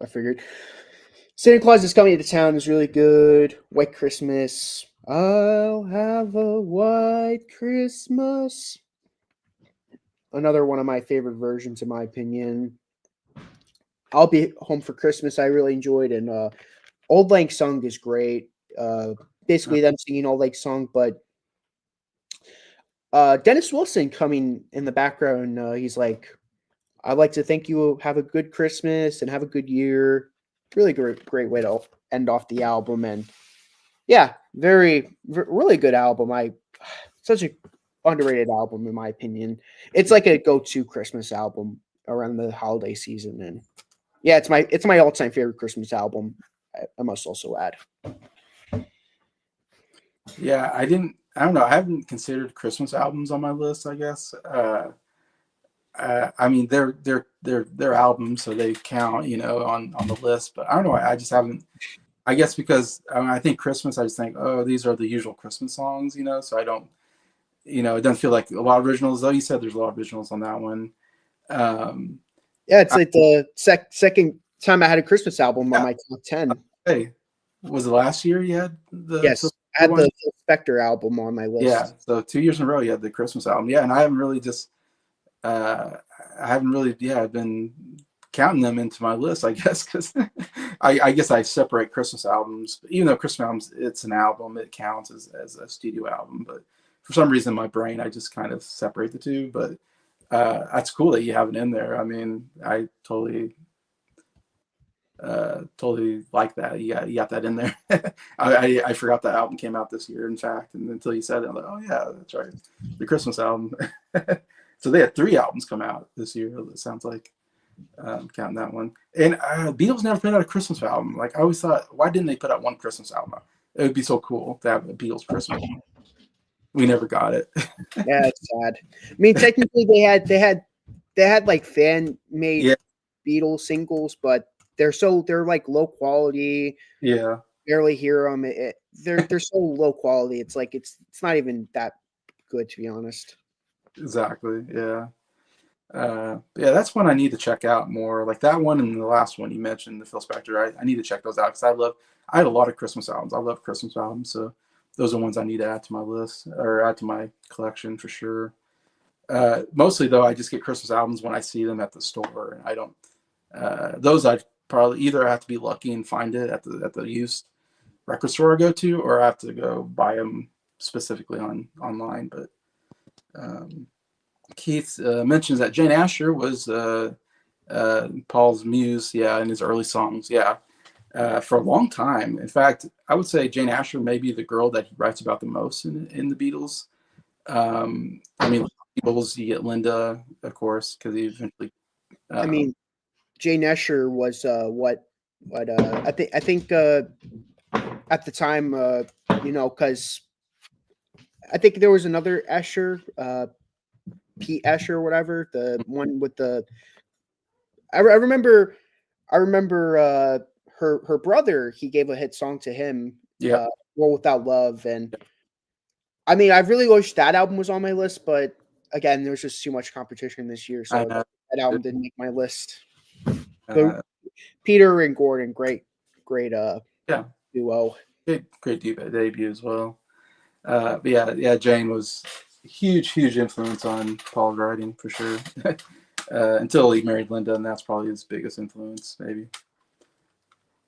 figured Santa Claus is Coming to Town is really good. White Christmas. I'll have a white Christmas. Another one of my favorite versions, in my opinion. I'll Be Home for Christmas. I really enjoyed, and Old Lang Syne is great. Basically, them singing Old Lang Syne, but Dennis Wilson coming in the background. He's like, "I'd like to thank you. Have a good Christmas and have a good year." Really great way to end off the album, and yeah, really good album. Such a underrated album in my opinion. It's like a go-to Christmas album around the holiday season, and yeah, it's my all-time favorite Christmas album. I must also add. yeah. I don't know. I haven't considered Christmas albums on my list. I guess. I mean, they're albums, so they count, on the list. But I don't know. I just haven't. I guess because I think Christmas, I just think, oh, these are the usual Christmas songs, So I don't, it doesn't feel like a lot of originals. Though you said there's a lot of originals on that one. Um, Yeah, it's like the second time I had a Christmas album on yeah. my top 10. Hey, was it last year you had the Yes, I had the Phil Spector album on my Yeah, list. so 2 years in a row you had the Christmas album. Yeah, and I haven't really been counting them into my list, I guess, because I guess I separate Christmas albums. Even though Christmas albums, it's an album, it counts as a studio album. But for some reason, in my brain, I just kind of separate the two. But that's cool that you have it in there. I mean, I totally like that. You got that in there. I forgot that album came out this year, in fact, and until you said it, I'm like, oh yeah, that's right, the Christmas album. So they had 3 albums come out this year. It sounds like, counting that one. And Beatles never put out a Christmas album. Like I always thought, why didn't they put out one Christmas album? It would be so cool to have a Beatles Christmas. We never got it. Yeah, it's sad. I mean, technically they had like fan made Yeah, Beatles singles, but they're like low quality. yeah, Barely hear them. They're so low quality. It's like it's not even that good to be honest. exactly. Yeah. Yeah, that's one I need to check out more. Like that one and the last one you mentioned, the Phil Spector. I need to check those out because I had a lot of Christmas albums. I love Christmas albums, so those are ones I need to add to my list or add to my collection for sure. Mostly though, I just get Christmas albums when I see them at the store. I don't. Those I probably either have to be lucky and find it at the used record store I go to, or I have to go buy them specifically online. But um, Keith mentions that Jane Asher was Paul's muse, yeah, in his early songs, yeah, for a long time. In fact, I would say Jane Asher may be the girl that he writes about the most in the Beatles. I mean, Beatles, you get Linda, of course, because he eventually. I Um, mean, Jane Escher was what I think at the time because I think there was another Escher, Pete Escher or whatever, the one with the I remember her brother, he gave a hit song to him, yeah, World Without Love, and I mean I really wish that album was on my list, but again there's just too much competition this year, I so know. that album didn't make my list. But Uh, Peter and Gordon, great yeah, duo. great debut as well. But yeah, Jane was. huge influence on Paul's writing for sure. Until he married Linda, and that's probably his biggest influence, maybe.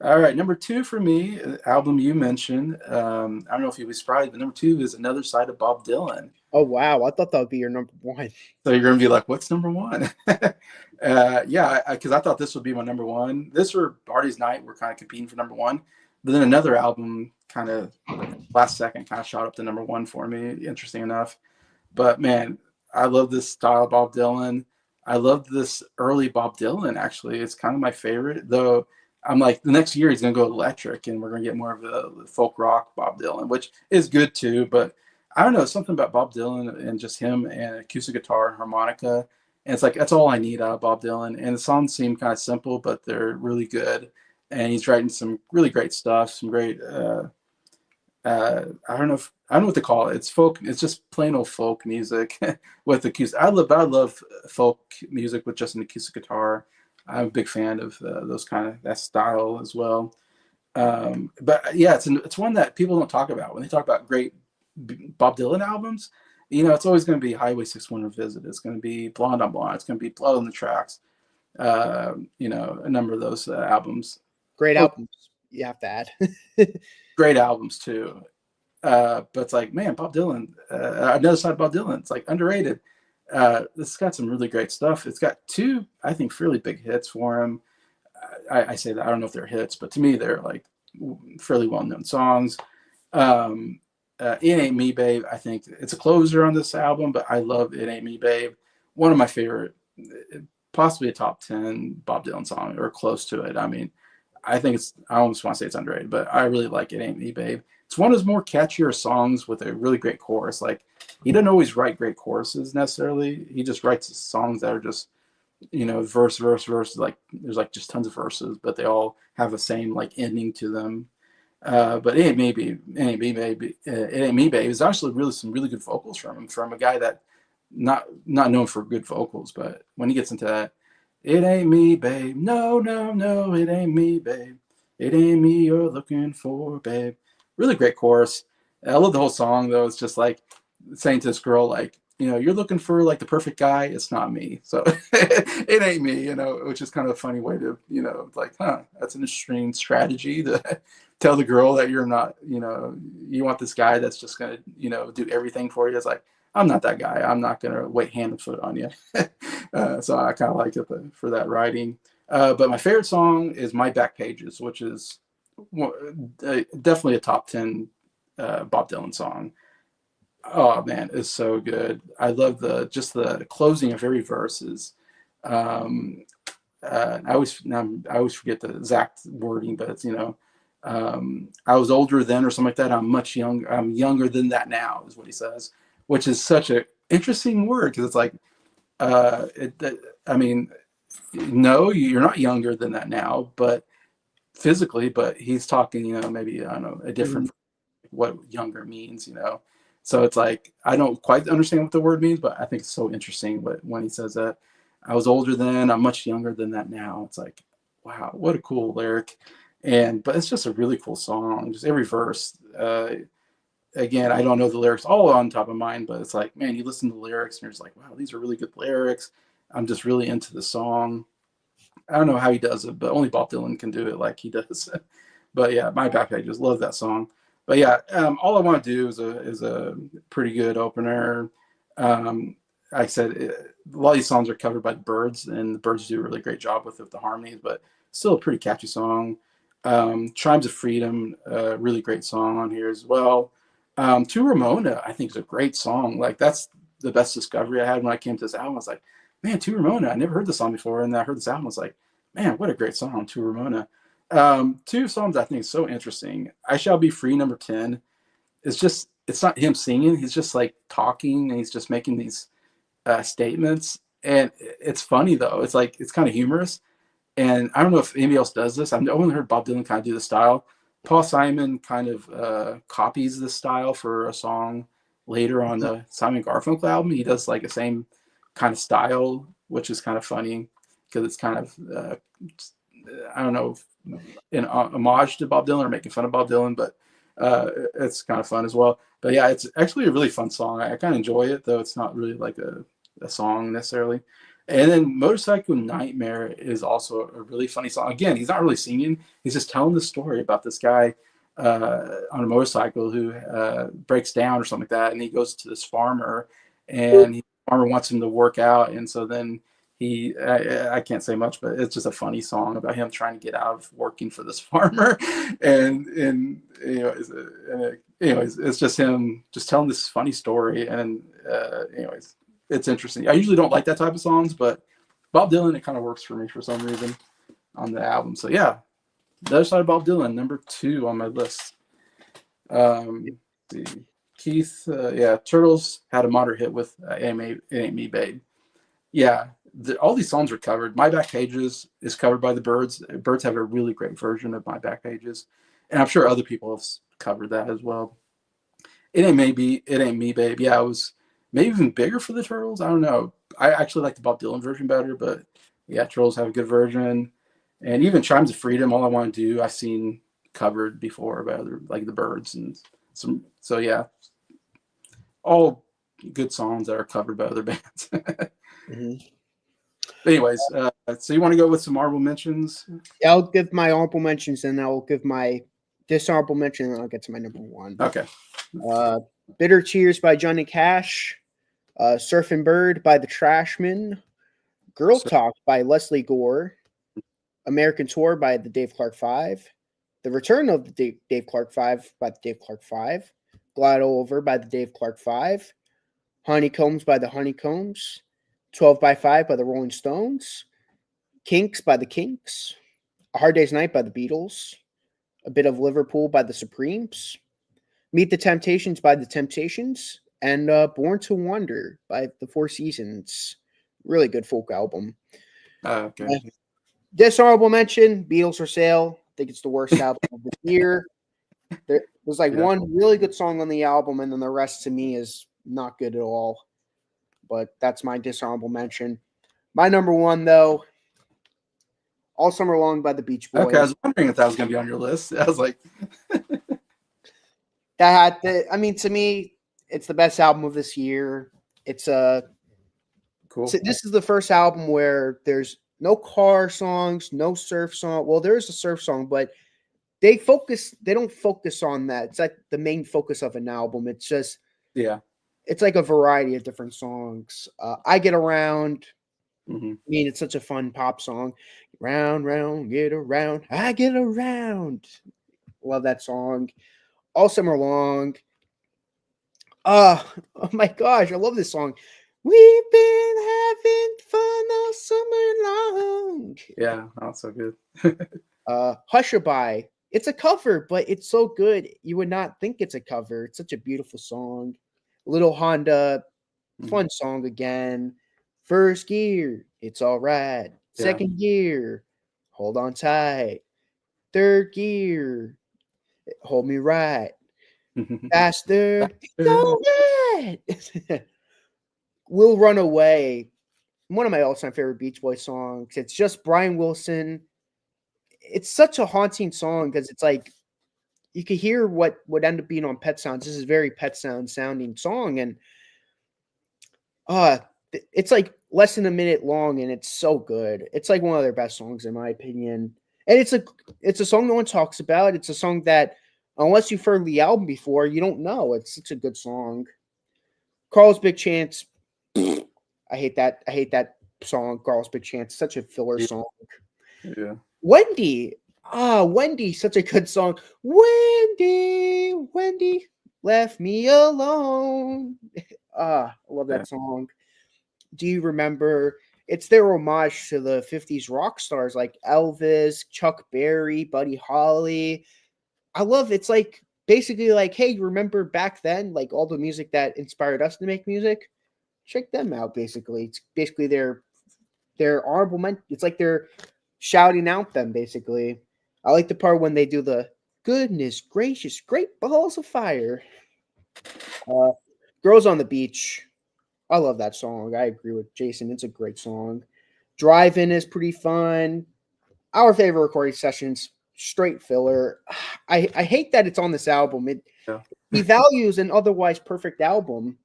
All right, number two for me, album you mentioned. I don't know if you'll be surprised, but number two is Another Side of Bob Dylan. Oh wow, I thought that would be your number one. So you're gonna be like, "What's number one?" Yeah, because I thought this would be my number one. This or Party's Night were kind of competing for number one, but then another album kind of last second kind of shot up to number one for me. Interesting enough, but man, I love this style of Bob Dylan. I love this early Bob Dylan. Actually, it's kind of my favorite. Though I'm like, the next year he's gonna go electric, and we're gonna get more of the folk rock Bob Dylan, which is good too, but I don't know, something about Bob Dylan and just him and acoustic guitar and harmonica. And it's like, that's all I need out of Bob Dylan. And the songs seem kind of simple, but they're really good. And he's writing some really great stuff, some great, I don't know if, I don't know what to call it. It's folk. It's just plain old folk music with acoustic. I love folk music with just an acoustic guitar. I'm a big fan of that style as well. But yeah, it's one that people don't talk about when they talk about great Bob Dylan albums. It's always going to be Highway 61 Revisited. It's going to be Blonde on Blonde. It's going to be Blood on the Tracks. A number of those albums. Great albums, you have to add. Great albums too. But it's like, man, Bob Dylan, Another Side of Bob Dylan. It's like underrated. It's got some really great stuff. It's got two, I think, fairly big hits for him. I say that, I don't know if they're hits, but to me, they're like fairly well-known songs. It Ain't Me, Babe. I think it's a closer on this album, but I love It Ain't Me, Babe. One of my favorite, possibly a top 10 Bob Dylan song or close to it. I mean, I almost want to say it's underrated, but I really like It Ain't Me, Babe. It's one of his more catchier songs with a really great chorus. Like, he doesn't always write great choruses necessarily. He just writes songs that are just, verse, like there's like just tons of verses, but they all have the same like ending to them. But it ain't me, baby. It ain't me, baby. It's actually really some really good vocals from a guy that not known for good vocals, but when he gets into that, it ain't me, babe. No, no, no, it ain't me, babe. It ain't me you're looking for, babe. Really great chorus. I love the whole song though. It's just like saying to this girl, like, you're looking for like the perfect guy. It's not me. So it ain't me, which is kind of a funny way to, like, that's an interesting strategy to tell the girl that you're not, you want this guy that's just going to, do everything for you. It's like, I'm not that guy. I'm not going to wait hand and foot on you. So I kind of like it for that writing. But my favorite song is My Back Pages, which is definitely a top 10 Bob Dylan song. Oh man, it's so good. I love the closing of every verses. I always forget the exact wording, but it's I was older then or something like that. I'm younger than that now is what he says, which is such an interesting word because it's like I mean, no, you're not younger than that now, but physically, but he's talking, maybe I don't know a different what younger means, So it's like I don't quite understand what the word means, but I think it's so interesting. But when he says that, I was older then, I'm much younger than that now. It's like, wow, what a cool lyric, but it's just a really cool song. Just every verse. Again, I don't know the lyrics all on top of mind, but it's like, man, you listen to the lyrics and you're just like, wow, these are really good lyrics. I'm just really into the song. I don't know how he does it, but only Bob Dylan can do it like he does. But yeah, My Back Pages, love that song. But yeah, All I Want to Do is a pretty good opener. Like I said, a lot of these songs are covered by the Byrds, and the Byrds do a really great job with the harmonies, but still a pretty catchy song. Chimes of Freedom, really great song on here as well. To Ramona, I think is a great song. Like that's the best discovery I had when I came to this album. I was like, man, To Ramona, I never heard the song before, and I heard this album. I was like, man, what a great song, To Ramona. Two songs I think is so interesting. I Shall Be Free, number 10. It's not him singing. He's just like talking and he's just making these statements. And it's funny though. It's like, it's kind of humorous. And I don't know if anybody else does this. I've only heard Bob Dylan kind of do the style. Paul Simon kind of copies the style for a song later on the Simon Garfunkel album. He does like the same kind of style, which is kind of funny because it's kind of, I don't know, an homage to Bob Dylan or making fun of Bob Dylan, but It's kind of fun as well. But yeah, it's actually a really fun song. I kind of enjoy it, though it's not really like a song necessarily. And then Motorcycle Nightmare is also a really funny song. Again, he's not really singing, he's just telling the story about this guy on a motorcycle who breaks down or something like that. And he goes to this farmer, and the farmer wants him to work out. And so then I can't say much, but it's just a funny song about him trying to get out of working for this farmer. And anyways, it's just him just telling this funny story. And anyways, it's interesting. I usually don't like that type of songs, but Bob Dylan, it kind of works for me for some reason on the album. So yeah, the Other Side of Bob Dylan, number 2 on my list. Let's see. Keith, Turtles had a moderate hit with It Ain't Me, Babe. Yeah, all these songs are covered. My Back Pages is covered by the Byrds. Byrds have a really great version of My Back Pages, and I'm sure other people have covered that as well. It Ain't Me, Babe. Yeah, it was maybe even bigger for the Turtles. I don't know. I actually like the Bob Dylan version better, but yeah, Turtles have a good version. And even Chimes of Freedom, All I Want to Do, I've seen covered before by other, like the Byrds and some. So yeah, all good songs that are covered by other bands. Mm-hmm. Anyways, so you want to go with some honorable mentions? Yeah, I'll give my honorable mentions, and I'll give my dishonorable mention, and I'll get to my number 1. Okay. Bitter Tears by Johnny Cash. Surfing Bird by the Trashmen. Girl Talk by Leslie Gore. American Tour by the Dave Clark 5. The Return of the Dave Clark 5 by the Dave Clark 5. Glide Over by the Dave Clark 5. Honeycombs by the Honeycombs. 12 by 5 by the Rolling Stones. Kinks by the Kinks. A Hard Day's Night by the Beatles. A Bit of Liverpool by the Supremes. Meet the Temptations by the Temptations. And Born to Wander by the Four Seasons. Really good folk album. Okay. Dishonorable mention, Beatles for Sale. I think it's the worst album of the year. There was one really good song on the album, and then the rest to me is not good at all. But that's my dishonorable mention. My number 1, though, All Summer Long by the Beach Boys. Okay, I was wondering if that was going to be on your list. I was like... to me, it's the best album of this year. It's cool. So this is the first album where there's no car songs, no surf song. Well, there's a surf song, but they don't focus on that. It's like the main focus of an album. It's just, it's like a variety of different songs. I Get Around. Mm-hmm. I mean, it's such a fun pop song. Round, round, get around. I get around. Love that song. All Summer Long. Oh my gosh, I love this song. We've been having fun all summer long. Yeah, that's so good. Hushabye. It's a cover, but it's so good. You would not think it's a cover. It's such a beautiful song. Little Honda, fun song again. First gear, it's all right. Second gear, hold on tight. Third gear, hold me right. Faster, it's all right. We'll Run Away. One of my all-time favorite Beach Boys songs. It's just Brian Wilson. It's such a haunting song because it's like you could hear what would end up being on Pet Sounds. This is a very Pet Sound sounding song, and it's like less than a minute long, and it's so good. It's like one of their best songs in my opinion. And it's a song no one talks about. It's a song that unless you've heard the album before, you don't know. It's such a good song. Carl's Big Chance. I hate that song, Carl's Big Chance. Such a filler song. Yeah. Wendy. Wendy, such a good song. Wendy left me alone. I love that song. Do you remember? It's their homage to the 50s rock stars like Elvis, Chuck Berry, Buddy Holly. I love it's like basically like, hey, you remember back then, like all the music that inspired us to make music? Check them out, basically. It's basically their honorable mention. It's like they're shouting out them, basically. I like the part when they do the goodness gracious, great balls of fire. Girls on the Beach. I love that song. I agree with Jason. It's a great song. Drive-In is pretty fun. Our favorite recording sessions. straight filler. I hate that it's on this album. It Yeah. devalues an otherwise perfect album.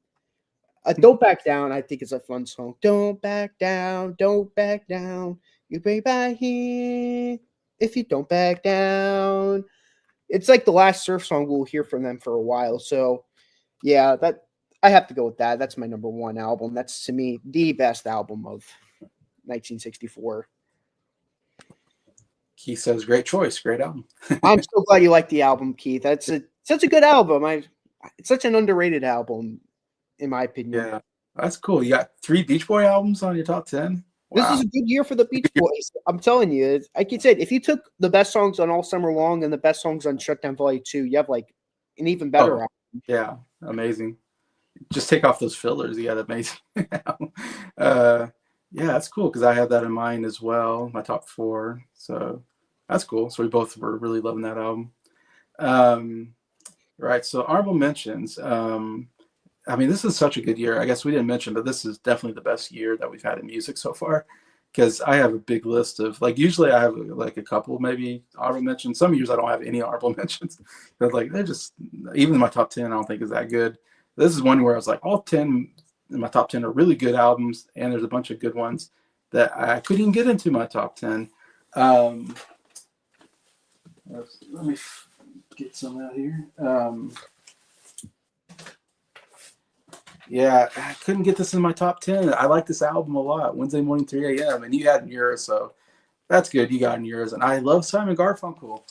Don't Back Down, I think, is a fun song. Don't back down, don't back down. You break by here if you don't back down. It's like the last surf song we'll hear from them for a while. So yeah, that I have to go with that. That's my number one album. That's to me the best album of 1964. Keith says, great choice, great album. I'm so glad you like the album, Keith. That's such a good album. It's such an underrated album, in my opinion. Yeah, that's cool. You got 3 Beach Boy albums on your top 10. This Wow. is a good year for the Beach Boys. I'm telling you. Like you said, if you took the best songs on All Summer Long and the best songs on Shutdown Volume 2, you have like an even better album. Yeah, amazing. Just take off those fillers. You got amazing. Yeah, that's cool because I had that in mind as well, my top 4. So that's cool. So we both were really loving that album. Right. So honorable mentions. I mean, this is such a good year. I guess we didn't mention, but this is definitely the best year that we've had in music so far. Because I have a big list of like usually I have like a couple maybe honorable mentions. Some years I don't have any honorable mentions. But like they're just even my top 10 I don't think is that good. This is one where I was like all 10 in my top 10 are really good albums, and there's a bunch of good ones that I couldn't even get into my top 10. Let me get some out here. Yeah, I couldn't get this in my top 10. I like this album a lot. Wednesday Morning, 3 a.m. And you had in yours, so that's good. You got in yours. And I love Simon Garfunkel.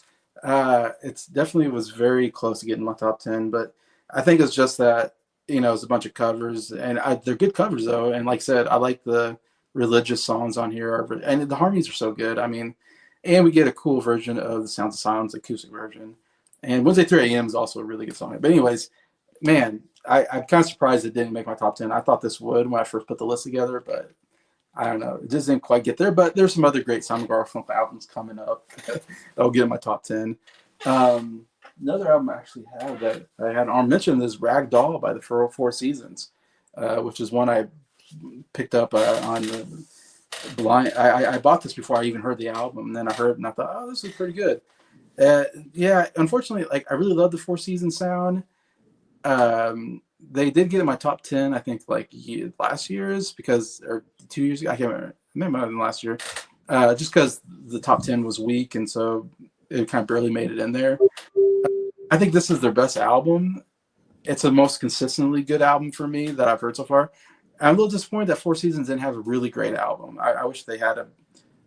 It's definitely was very close to getting my top 10, but I think it's just that, it's a bunch of covers. And they're good covers, though. And like I said, I like the religious songs on here. And the harmonies are so good. I mean, and we get a cool version of the Sounds of Silence, acoustic version. And Wednesday 3 a.m. is also a really good song. But anyways, man, I'm kind of surprised it didn't make my top 10. I thought this would when I first put the list together, but I don't know. It just didn't quite get there. But there's some other great Simon Garfunkel albums coming up that'll get in my top 10. Another album I actually have that I had on mention is Rag Doll by the Four Seasons, which is one I picked up on the blind. I bought this before I even heard the album, and then I heard it and I thought, oh, this is pretty good. Yeah, unfortunately, like I really love the Four Seasons sound. They did get in my top 10, I think, like last year's or 2 years ago. I can't remember. Maybe it might have been last year. Just because the top 10 was weak, and so it kind of barely made it in there. I think this is their best album. It's the most consistently good album for me that I've heard so far. I'm a little disappointed that Four Seasons didn't have a really great album. I wish they had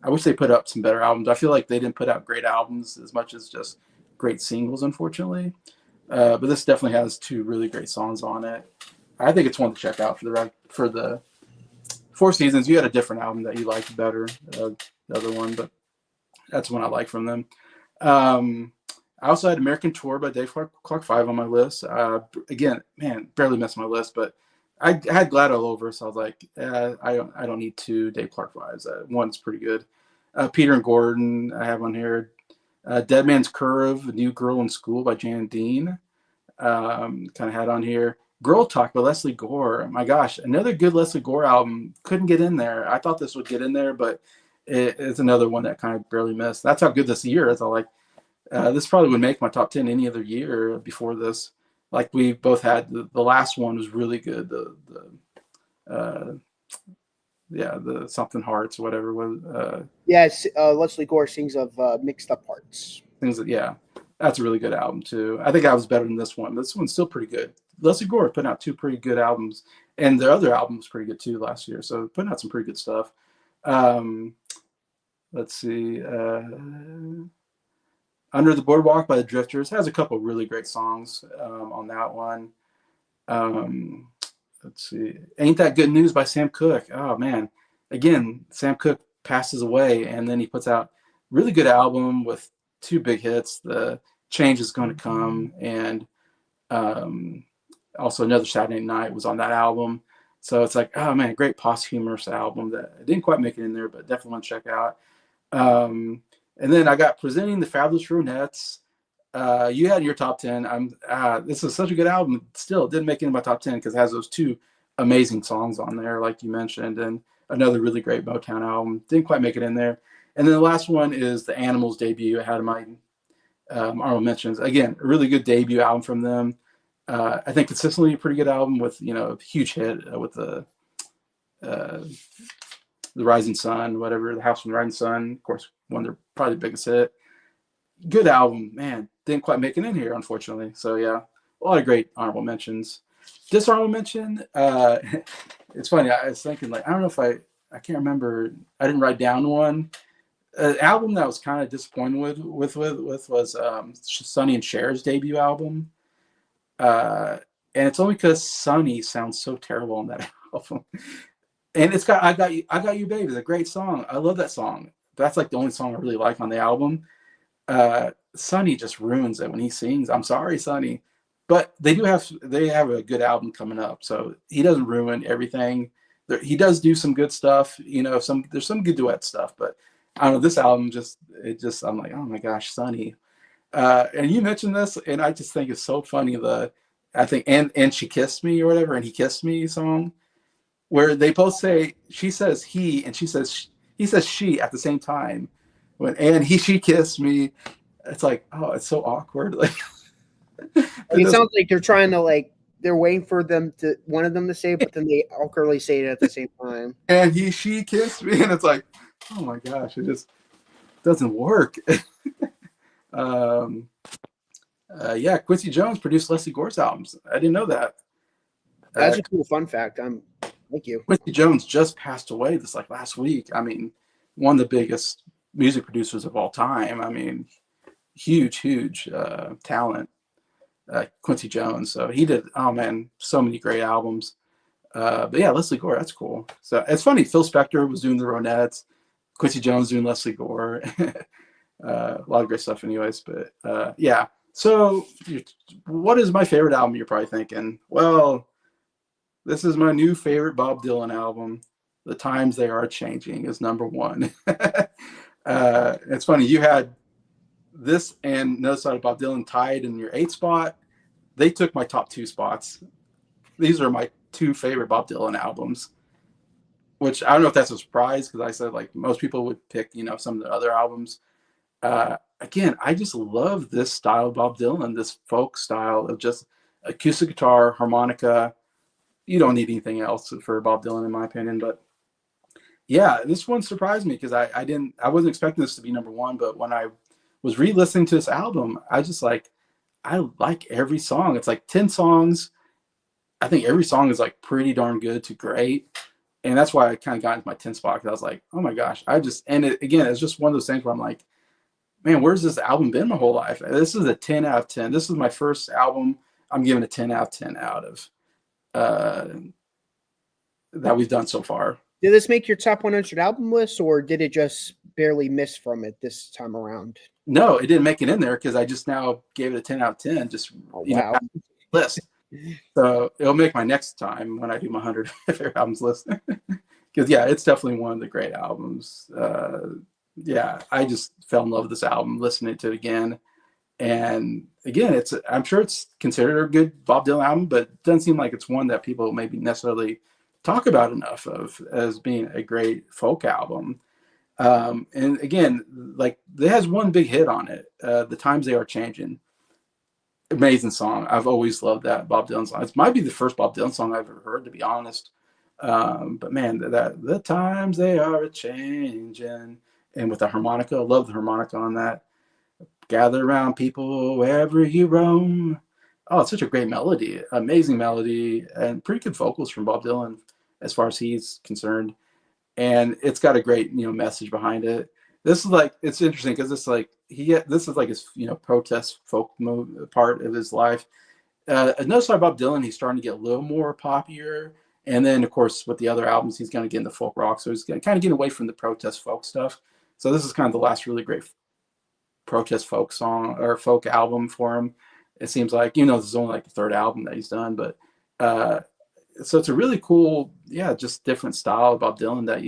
I wish they put up some better albums. I feel like they didn't put out great albums as much as just great singles, unfortunately. But this definitely has 2 really great songs on it. I think it's one to check out for the Four Seasons. You had a different album that you liked better, the other one, but that's one I like from them. I also had American Tour by Dave Clark 5 on my list. Again, man, barely missed my list, but I had Glad All Over, so I was like, I don't need 2 Dave Clark 5s. One's pretty good. Peter and Gordon I have on here. Dead Man's Curve, A New Girl in School by Jan Dean. Kind of had on here. Girl Talk by Leslie Gore. My gosh, another good Leslie Gore album. Couldn't get in there. I thought this would get in there, but it's another one that kind of barely missed. That's how good this year is. This probably would make my top 10 any other year before this. Like we both had, the last one was really good. The Something Hearts, whatever was. Yes, Leslie Gore sings of Mixed Up Hearts. Things that, yeah, that's a really good album too. I think I was better than this one. This one's still pretty good. Leslie Gore putting out 2 pretty good albums, and their other album was pretty good too last year. So putting out some pretty good stuff. Let's see. Under the Boardwalk by the Drifters has a couple really great songs on that one. Let's see. Ain't That Good News by Sam Cooke. Oh, man. Again, Sam Cooke passes away, and then he puts out really good album with 2 big hits. The Change Is Going to Come, and also Another Saturday Night was on that album. So it's like, oh, man, great posthumous album that didn't quite make it in there, but definitely want to check out. And then I got Presenting the Fabulous Ronettes. You had your top 10. This is such a good album. Still, it didn't make it in my top 10 because it has those 2 amazing songs on there, like you mentioned, and another really great Motown album. Didn't quite make it in there. And then the last one is the Animals debut. I had in my honorable mentions. Again, a really good debut album from them. I think consistently a pretty good album with, a huge hit with uh, the Rising Sun, whatever, the House from the Rising Sun. Of course, one of their probably the biggest hit. Good album, man. Didn't quite make it in here, unfortunately. So yeah, a lot of great honorable mentions. Dishonorable mention. It's funny. I was thinking, like, I don't know if I can't remember. I didn't write down one. An album that I was kind of disappointed with was Sonny and Cher's debut album. And it's only because Sonny sounds so terrible on that album. And it's got I got you, baby. It's a great song. I love that song. That's like the only song I really like on the album. Sonny just ruins it when he sings. I'm sorry, Sonny, but they have a good album coming up, so he doesn't ruin everything. He does do some good stuff. There's some good duet stuff, but I don't know. This album I'm like, oh my gosh, Sonny. And you mentioned this, and I just think it's so funny. I think and she kissed me or whatever, and he kissed me song, where they both say, she says he and he says she at the same time. She kissed me. It's like, oh, it's so awkward. Like It sounds like they're trying to they're waiting for one of them to say it, but then they awkwardly say it at the same time. And she kissed me, and it's like, oh my gosh, it just doesn't work. Yeah, Quincy Jones produced Leslie Gore's albums. I didn't know that. That's a cool fun fact. Thank you. Quincy Jones just passed away this last week. I mean, one of the biggest music producers of all time. I mean, huge talent. Quincy Jones. So he did, oh man, so many great albums. But yeah, Leslie Gore, that's cool. So it's funny, Phil Spector was doing the Ronettes, Quincy Jones doing Leslie Gore. A lot of great stuff anyways, but yeah. So what is my favorite album, you're probably thinking? Well, this is my new favorite Bob Dylan album. The Times They Are Changing is number one. It's funny, you had this and No Side of Bob Dylan tied in your 8th spot. They took my top 2 spots. These are my 2 favorite Bob Dylan albums, which I don't know if that's a surprise, because I said most people would pick some of the other albums. Again, I just love this style of Bob Dylan, this folk style of just acoustic guitar, harmonica. You don't need anything else for Bob Dylan, in my opinion. But yeah, this one surprised me, because I wasn't expecting this to be number 1, but when I was re-listening to this album, I like every song. It's 10 songs. I think every song is pretty darn good to great. And that's why I kind of got into my 10th spot, because I was like, oh my gosh, it's just one of those things where I'm like, man, where's this album been my whole life? This is a 10 out of 10. This is my first album I'm giving a 10 out of 10 out of that we've done so far. Did this make your top 100 album list, or did it just barely miss from it this time around? No, it didn't make it in there, because I just now gave it a 10 out of 10. Just list. So it'll make my next time when I do my 100 favorite albums list. Because yeah, it's definitely one of the great albums. Yeah, I just fell in love with this album, listening to it again. And again, I'm sure it's considered a good Bob Dylan album, but it doesn't seem like it's one that people maybe necessarily talk about enough of as being a great folk album. And again, it has one big hit on it, The Times They Are Changing. Amazing song. I've always loved that Bob Dylan song. It might be the first Bob Dylan song I've ever heard, to be honest. But man, the times they are changing, and with the harmonica, I love the harmonica on that. Gather around, people, wherever you roam. Oh, it's such a great melody, amazing melody, and pretty good vocals from Bob Dylan as far as he's concerned. And it's got a great message behind it. This is it's interesting, because this is his protest folk part of his life. Another side Bob Dylan, he's starting to get a little more popular, and then of course with the other albums he's going to get into folk rock, so he's kind of getting away from the protest folk stuff. So this is kind of the last really great protest folk song or folk album for him. It seems like, this is only the 3rd album that he's done, but so it's a really cool, just different style of Bob Dylan that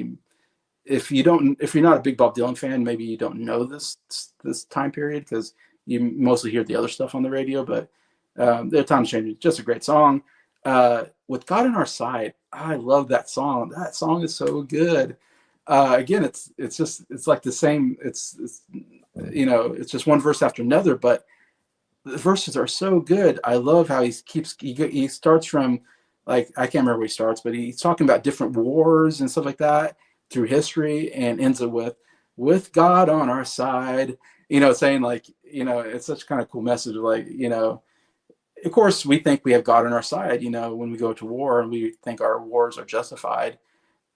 if you're not a big Bob Dylan fan, maybe you don't know this time period, because you mostly hear the other stuff on the radio. But The Times Changing, just a great song. With God on Our Side, I love that song. That song is so good. Again, it's like the same. It's it's just one verse after another, but the verses are so good. I love how he starts from, like, I can't remember where he starts, but he's talking about different wars and stuff like that through history, and ends it with God on our side. Saying, like, it's such kind of cool message. Like, of course we think we have God on our side. When we go to war and we think our wars are justified,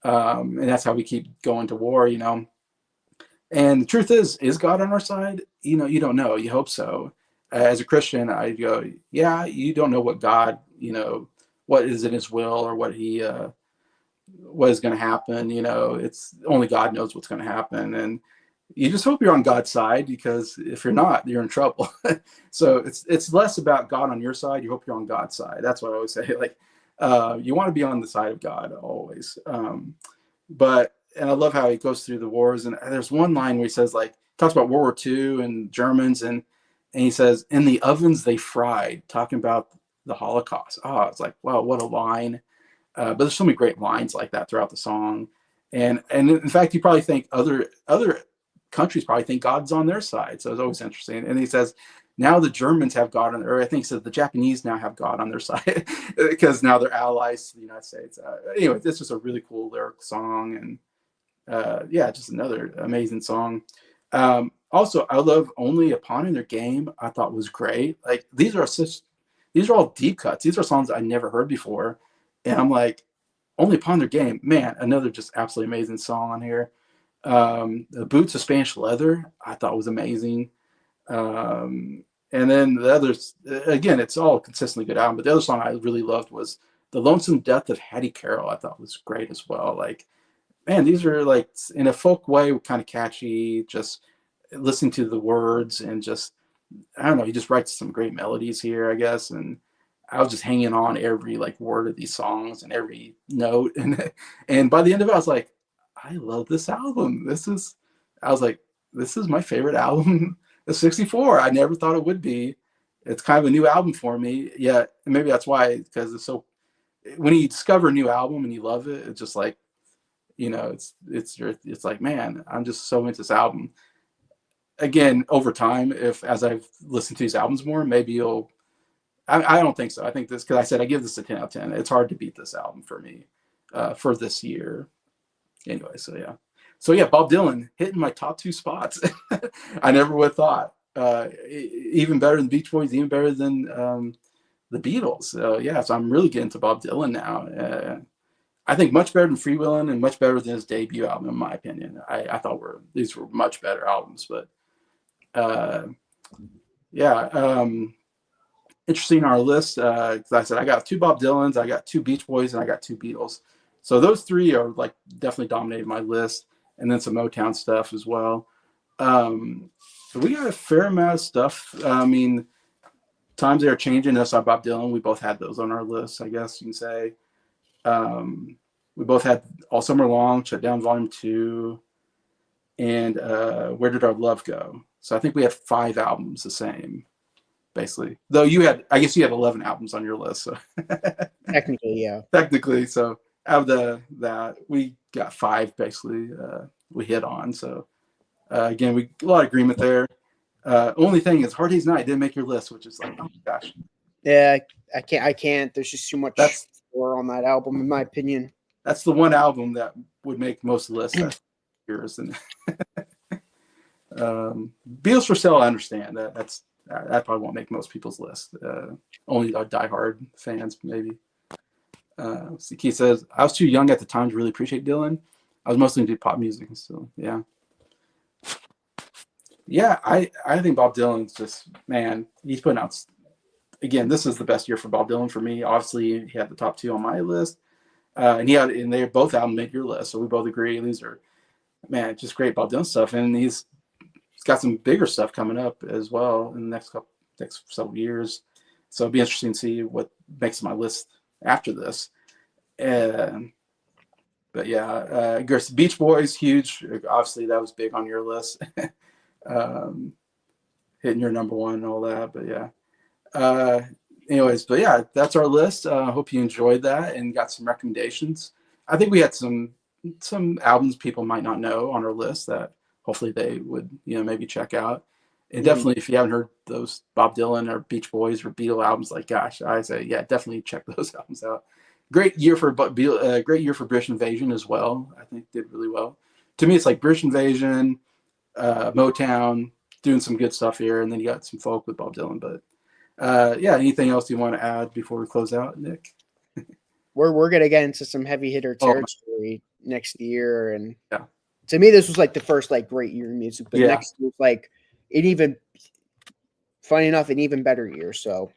and that's how we keep going to war. And the truth is God on our side? You don't know. You hope so. As a Christian, I go, yeah, you don't know what God, what is in his will, or what is going to happen. It's only God knows what's going to happen. And you just hope you're on God's side, because if you're not, you're in trouble. So it's less about God on your side. You hope you're on God's side. That's what I always say. Like, you want to be on the side of God always. And I love how he goes through the wars. And there's one line where he says, like, talks about World War II and Germans, and he says, "In the ovens they fried," talking about the Holocaust. Oh, it's like, wow, what a line! But there's so many great lines like that throughout the song. And in fact, you probably think other countries probably think God's on their side. So it's always interesting. And he says, now the Germans have God on, or I think he said the Japanese now have God on their side because now they're allies to the United States. Anyway, this is a really cool lyric song, and yeah, just another amazing song. Also, I love "Only Upon in Their Game." I thought was great. Like, these are all deep cuts. These are songs I never heard before, and I'm like, "Only Upon Their Game," man, another just absolutely amazing song on here. The Boots of Spanish Leather, I thought was amazing. And then the others, again, it's all consistently good album. But the other song I really loved was "The Lonesome Death of Hattie Carroll." I thought was great as well. Like, man, these are, like, in a folk way, kind of catchy. Just listening to the words, and just, I don't know, he just writes some great melodies here, I guess. And I was just hanging on every, like, word of these songs and every note. And by the end of it, I was like, I love this album. I was like, this is my favorite album of '64. I never thought it would be. It's kind of a new album for me. Yeah, and maybe that's why, because it's so, when you discover a new album and you love it, it's just like, it's like, man, I'm just so into this album. Again, over time, as I've listened to these albums more, maybe I don't think so. I think this, because I said I give this a 10 out of 10. It's hard to beat this album for me, for this year. Anyway, so yeah, Bob Dylan hitting my top two spots. I never would have thought. Even better than Beach Boys, even better than the Beatles. So yeah, so I'm really getting to Bob Dylan now. I think much better than Freewheelin', and much better than his debut album, in my opinion. I thought these were much better albums, but yeah. Interesting, our list, because I said I got two Bob Dylans, I got two Beach Boys, and I got two Beatles. So those three are, like, definitely dominated my list, and then some Motown stuff as well. So we got a fair amount of stuff. I mean, Times They Are Changing, us on Bob Dylan. We both had those on our list, I guess you can say. We both had All Summer Long, Shut Down Volume 2, and Where Did Our Love Go? So I think we have 5 albums the same, basically. Though I guess you had 11 albums on your list. So Technically, yeah. Technically, so out of that, we got 5 basically. We hit on. So again, a lot of agreement there. Only thing is, Hard Day's Night didn't make your list, which is like, oh my gosh. Yeah, I can't. There's just too much score on that album, in my opinion. That's the one album that would make most lists. Yours. And Beatles for Sale, I understand that probably won't make most people's list. Only our diehard fans, maybe. Keith says, I was too young at the time to really appreciate Dylan. I was mostly into pop music, so yeah. Yeah, I think Bob Dylan's just, man, he's putting out, again, this is the best year for Bob Dylan for me. Obviously, he had the top 2 on my list. And they both albums made your list, so we both agree these are, man, just great Bob Dylan stuff. And he's got some bigger stuff coming up as well in the next several years. So it'll be interesting to see what makes my list after this. But yeah, I guess Beach Boys, huge. Obviously, that was big on your list. Hitting your number 1 and all that. But yeah. Anyways, but yeah, that's our list. I hope you enjoyed that and got some recommendations. I think we had some some albums people might not know on our list that hopefully they would, maybe check out. And Mhm. definitely, if you haven't heard those Bob Dylan or Beach Boys or Beatle albums, like gosh, I say yeah, definitely check those albums out. Great year for British Invasion as well. I think did really well. To me, it's like British Invasion, Motown, doing some good stuff here, and then you got some folk with Bob Dylan. But yeah, anything else you want to add before we close out, Nick? We're gonna get into some heavy hitter Oh, territory next year, and yeah, to me, this was like the first like great year in music. But yeah. next year was like it even, funny enough, an even better year. So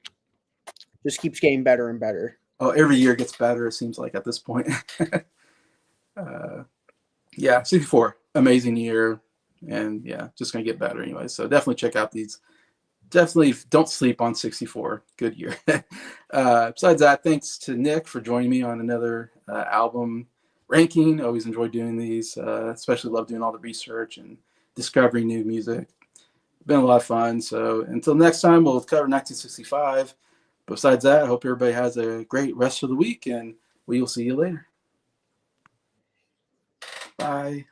just keeps getting better and better. Oh, every year gets better. It seems like at this point. uh, yeah, 64, amazing year, and yeah, just gonna get better anyway. So definitely check out these. Definitely don't sleep on 64. Good year. Besides that, thanks to Nick for joining me on another album ranking. Always enjoy doing these. Especially love doing all the research and discovering new music. Been a lot of fun. So until next time, we'll cover 1965. Besides that, I hope everybody has a great rest of the week, and we will see you later. Bye.